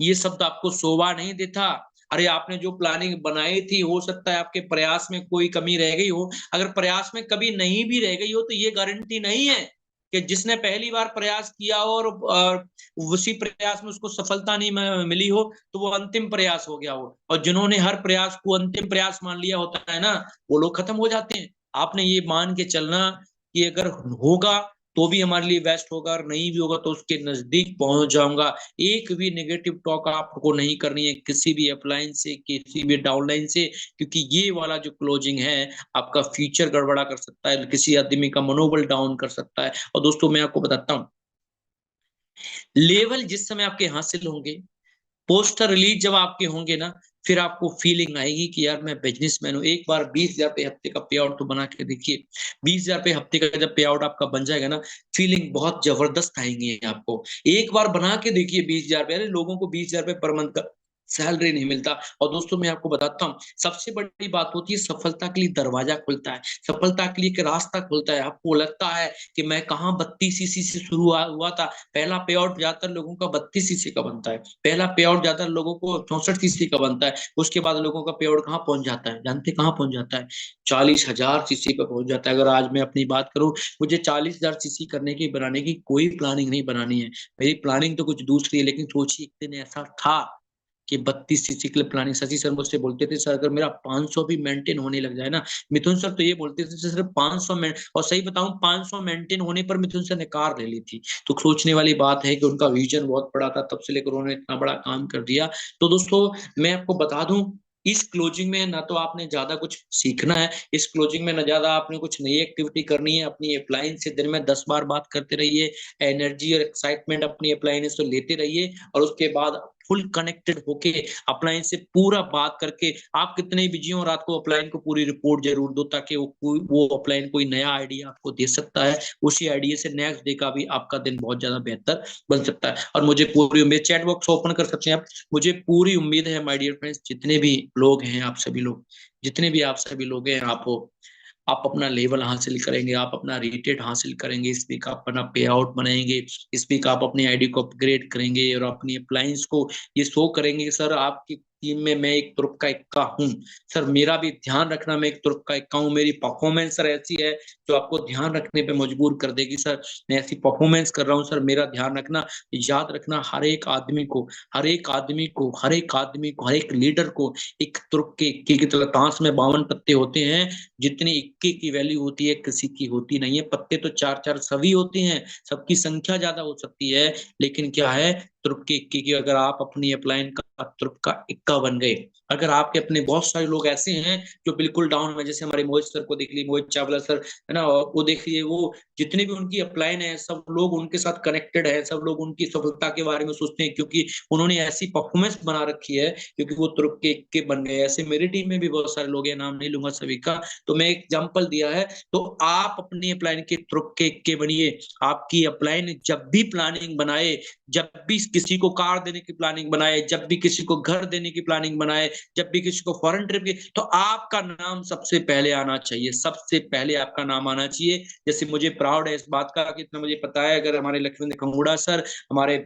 ये शब्द आपको शोभा नहीं देता। अरे आपने जो प्लानिंग बनाई थी, हो सकता है आपके प्रयास में कोई कमी रह गई हो। अगर प्रयास में कभी नहीं भी रह गई हो तो ये गारंटी नहीं है कि जिसने पहली बार प्रयास किया और उसी प्रयास में उसको सफलता नहीं मिली हो तो वो अंतिम प्रयास हो गया हो। और जिन्होंने हर प्रयास को अंतिम प्रयास मान लिया होता है ना, वो लोग खत्म हो जाते हैं। आपने ये मान के चलना कि अगर होगा तो भी हमारे लिए बेस्ट होगा और नहीं भी होगा तो उसके नजदीक पहुंच जाऊंगा। एक भी नेगेटिव टॉक आपको नहीं करनी है किसी भी अपलाइन से, किसी भी डाउनलाइन से, क्योंकि ये वाला जो क्लोजिंग है आपका फ्यूचर गड़बड़ा कर सकता है, किसी आदमी का मनोबल डाउन कर सकता है। और दोस्तों मैं आपको बताता हूँ, लेवल जिस समय आपके हासिल होंगे, पोस्टर रिलीज जब आपके होंगे ना, फिर आपको फीलिंग आएगी कि यार मैं बिजनेसमैन हूँ। एक बार 20,000 रुपये हफ्ते का पे आउट तो बना के देखिए। 20,000 रुपये हफ्ते का जब पे आउट आपका बन जाएगा ना, फीलिंग बहुत जबरदस्त आएंगी आपको। एक बार बना के देखिए 20,000 रुपये। अरे लोगों को 20,000 रुपये पर मंथ का सैलरी नहीं मिलता। और दोस्तों मैं आपको बताता हूँ, सबसे बड़ी बात होती है सफलता के लिए दरवाजा खुलता है, सफलता के लिए एक रास्ता खुलता है। आपको लगता है कि मैं कहाँ 32 सीसी से शुरू हुआ था। पहला पे आउट ज्यादातर लोगों का 32 सीसी का बनता है, पहला पे आउट ज्यादातर लोगों को 64 सीसी का बनता है। उसके बाद लोगों का पे आउट कहाँ पहुंच जाता है, जानते कहाँ पहुंच जाता है? 40,000 सीसी पे पहुंच जाता है। अगर आज मैं अपनी बात करूं, मुझे 40,000 सीसी करने की बनाने की कोई प्लानिंग नहीं बनानी है। मेरी प्लानिंग तो कुछ दूसरी है, लेकिन सोचिए एक दिन ऐसा था कि 32 सीसी के लिए प्लानिंग, शशि सर मुझसे बोलते थे सर अगर मेरा 500 भी मेंटेन होने लग जाए ना, मिथुन सर तो ये बोलते थे सिर्फ 500 में, और सही बताऊं 500 मेंटेन होने पर मिथुन सर ने कार ले ली थी। तो सोचने वाली बात है कि उनका विजन बहुत बड़ा था, तब से लेकर उन्होंने इतना बड़ा काम कर दिया। तो दोस्तों मैं आपको बता दूं, इस क्लोजिंग में ना तो आपने ज्यादा कुछ सीखना है, इस क्लोजिंग में ना ज्यादा आपने कुछ नई एक्टिविटी करनी है। अपनी अपलाइन से दिन में 10 बार बात करते रहिए, एनर्जी और एक्साइटमेंट अपनी अपलाइन से लेते रहिए, और उसके बाद फुल कनेक्टेड होके अपलाइन से पूरा बात करके, आप कितने बिजी हो रात को अपलाइन को पूरी रिपोर्ट जरूर दो, ताकि वो अपलाइन कोई नया आइडिया आपको दे सकता है। उसी आइडिया से नेक्स्ट डे का भी आपका दिन बहुत ज्यादा बेहतर बन सकता है। और मुझे पूरी उम्मीद, चैट बॉक्स ओपन कर सकते हैं आप, मुझे पूरी उम्मीद है माय डियर फ्रेंड्स, जितने भी लोग हैं आप सभी लोग, जितने भी आप सभी लोग हैं, आप अपना लेवल हासिल करेंगे, आप अपना रेटेड हासिल करेंगे, इस वीक आप अपना पे आउट बनाएंगे, इस वीक आप अपनी आईडी को अपग्रेड करेंगे और अपनी अप्लायंस को ये शो करेंगे कि सर आपकी टीम में मैं एक तुर्क का इक्का हूँ। सर मेरा भी ध्यान रखना, मैं एक तुर्क का इक्का हूँ। मेरी परफॉर्मेंस सर ऐसी है जो आपको ध्यान रखने पे मजबूर कर देगी। सर मैं ऐसी परफॉर्मेंस कर रहा हूँ, सर मेरा ध्यान रखना। याद रखना, हर एक आदमी को, हर एक आदमी को, हर एक आदमी को, हर एक लीडर को एक तुर्क के इक्के की तरह, ताश में 52 पत्ते होते हैं, जितनी इक्के की वैल्यू होती है किसी की होती नहीं है। पत्ते तो 4-4 सभी होते हैं, सबकी संख्या ज्यादा हो सकती है, लेकिन क्या है, तुर्क के इक्के की, अगर आप अपनी अपलाइन का तुर्क का इक्का बन गए, अगर आपके अपने बहुत सारे लोग ऐसे हैं जो बिल्कुल डाउन में, जैसे हमारे मोहित सर को देख लीजिए, मोहित चावला सर है ना, वो देखिए, वो जितने भी उनकी अपलाइन है सब लोग उनके साथ कनेक्टेड है, सब लोग उनकी सफलता के बारे में सोचते हैं, क्योंकि उन्होंने ऐसी परफॉर्मेंस बना रखी है, क्योंकि वो तुर्क के इक्के बन गए। ऐसे मेरी टीम में भी बहुत सारे लोग हैं, नाम नहीं लूंगा सभी का, तो मैं एग्जाम्पल दिया है। तो आप अपनी अपलाइन के तुर्क के इक्के बनिए। आपकी अपलाइन जब भी प्लानिंग बनाए, जब भी किसी को कार देने की प्लानिंग बनाए, जब भी किसी को घर देने की प्लानिंग बनाए, जब भी किसी को फॉरेन ट्रिप की, तो आपका नाम सबसे पहले आना चाहिए, सबसे पहले आपका नाम आना चाहिए। जैसे मुझे प्राउड है इस बात का कि इतना मुझे पता है, अगर हमारे लक्ष्मण खंगूड़ा सर, हमारे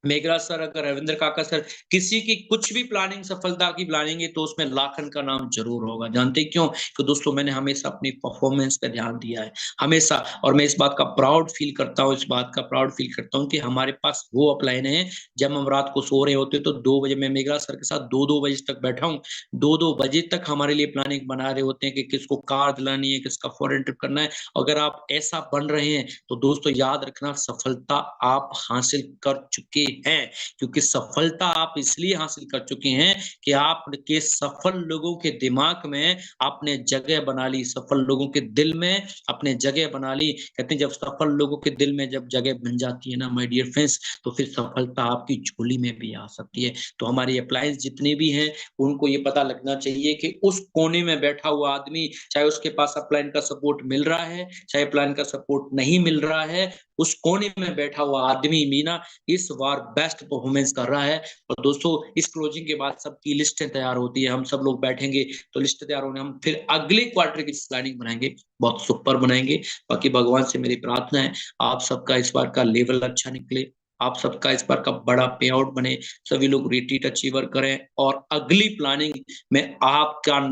मेघराज सर, अगर रविंद्र काका सर, किसी की कुछ भी प्लानिंग सफलता की प्लानिंग है तो उसमें लाखन का नाम जरूर होगा। जानते क्यों? कि दोस्तों मैंने हमेशा अपनी परफॉर्मेंस पे ध्यान दिया है, हमेशा। और मैं इस बात का प्राउड फील करता हूँ, इस बात का प्राउड फील करता हूँ कि हमारे पास वो अपलाइन है, जब हम रात को सो रहे होते तो 2 बजे मैं मेघराज सर के साथ 2-2 बजे तक बैठा हूँ, 2-2 बजे तक हमारे लिए प्लानिंग बना रहे होते हैं कि किसको कार दिलानी है, किसका फॉरेन ट्रिप करना है। अगर आप ऐसा बन रहे हैं तो दोस्तों याद रखना, सफलता आप हासिल कर चुके हैं, क्योंकि सफलता आप इसलिए हासिल कर चुके हैं कि आपके सफल लोगों के दिमाग में आपने जगह बना ली, सफल लोगों के दिल में आपने जगह बना ली। कहते हैं जब सफल लोगों के दिल में जब जगह बन जाती है ना माय डियर फ्रेंड्स, तो फिर सफलता आपकी झोली में भी आ सकती है। तो हमारी अप्लायंस जितने भी हैं उनको ये पता लगना चाहिए कि उस कोने में बैठा हुआ आदमी, चाहे उसके पास अपलाइन का सपोर्ट मिल रहा है, चाहे अपलाइन का सपोर्ट नहीं मिल रहा है, उस कोने में बैठा हुआ आदमी मीना इस बार बेस्ट परफॉर्मेंस कर रहा है। और दोस्तों इस क्लोजिंग के बाद सबकी लिस्टें तैयार होती है, हम सब लोग बैठेंगे तो लिस्ट तैयार होने हम फिर अगले क्वार्टर की प्लानिंग बनाएंगे, बहुत सुपर बनाएंगे। बाकी भगवान से मेरी प्रार्थना है आप सबका इस बार का लेवल अच्छा निकले, आप सबका इस बार का बड़ा पे आउट बने, सभी लोग रिट्रीट अचीवर करें और अगली प्लानिंग में आपका नाम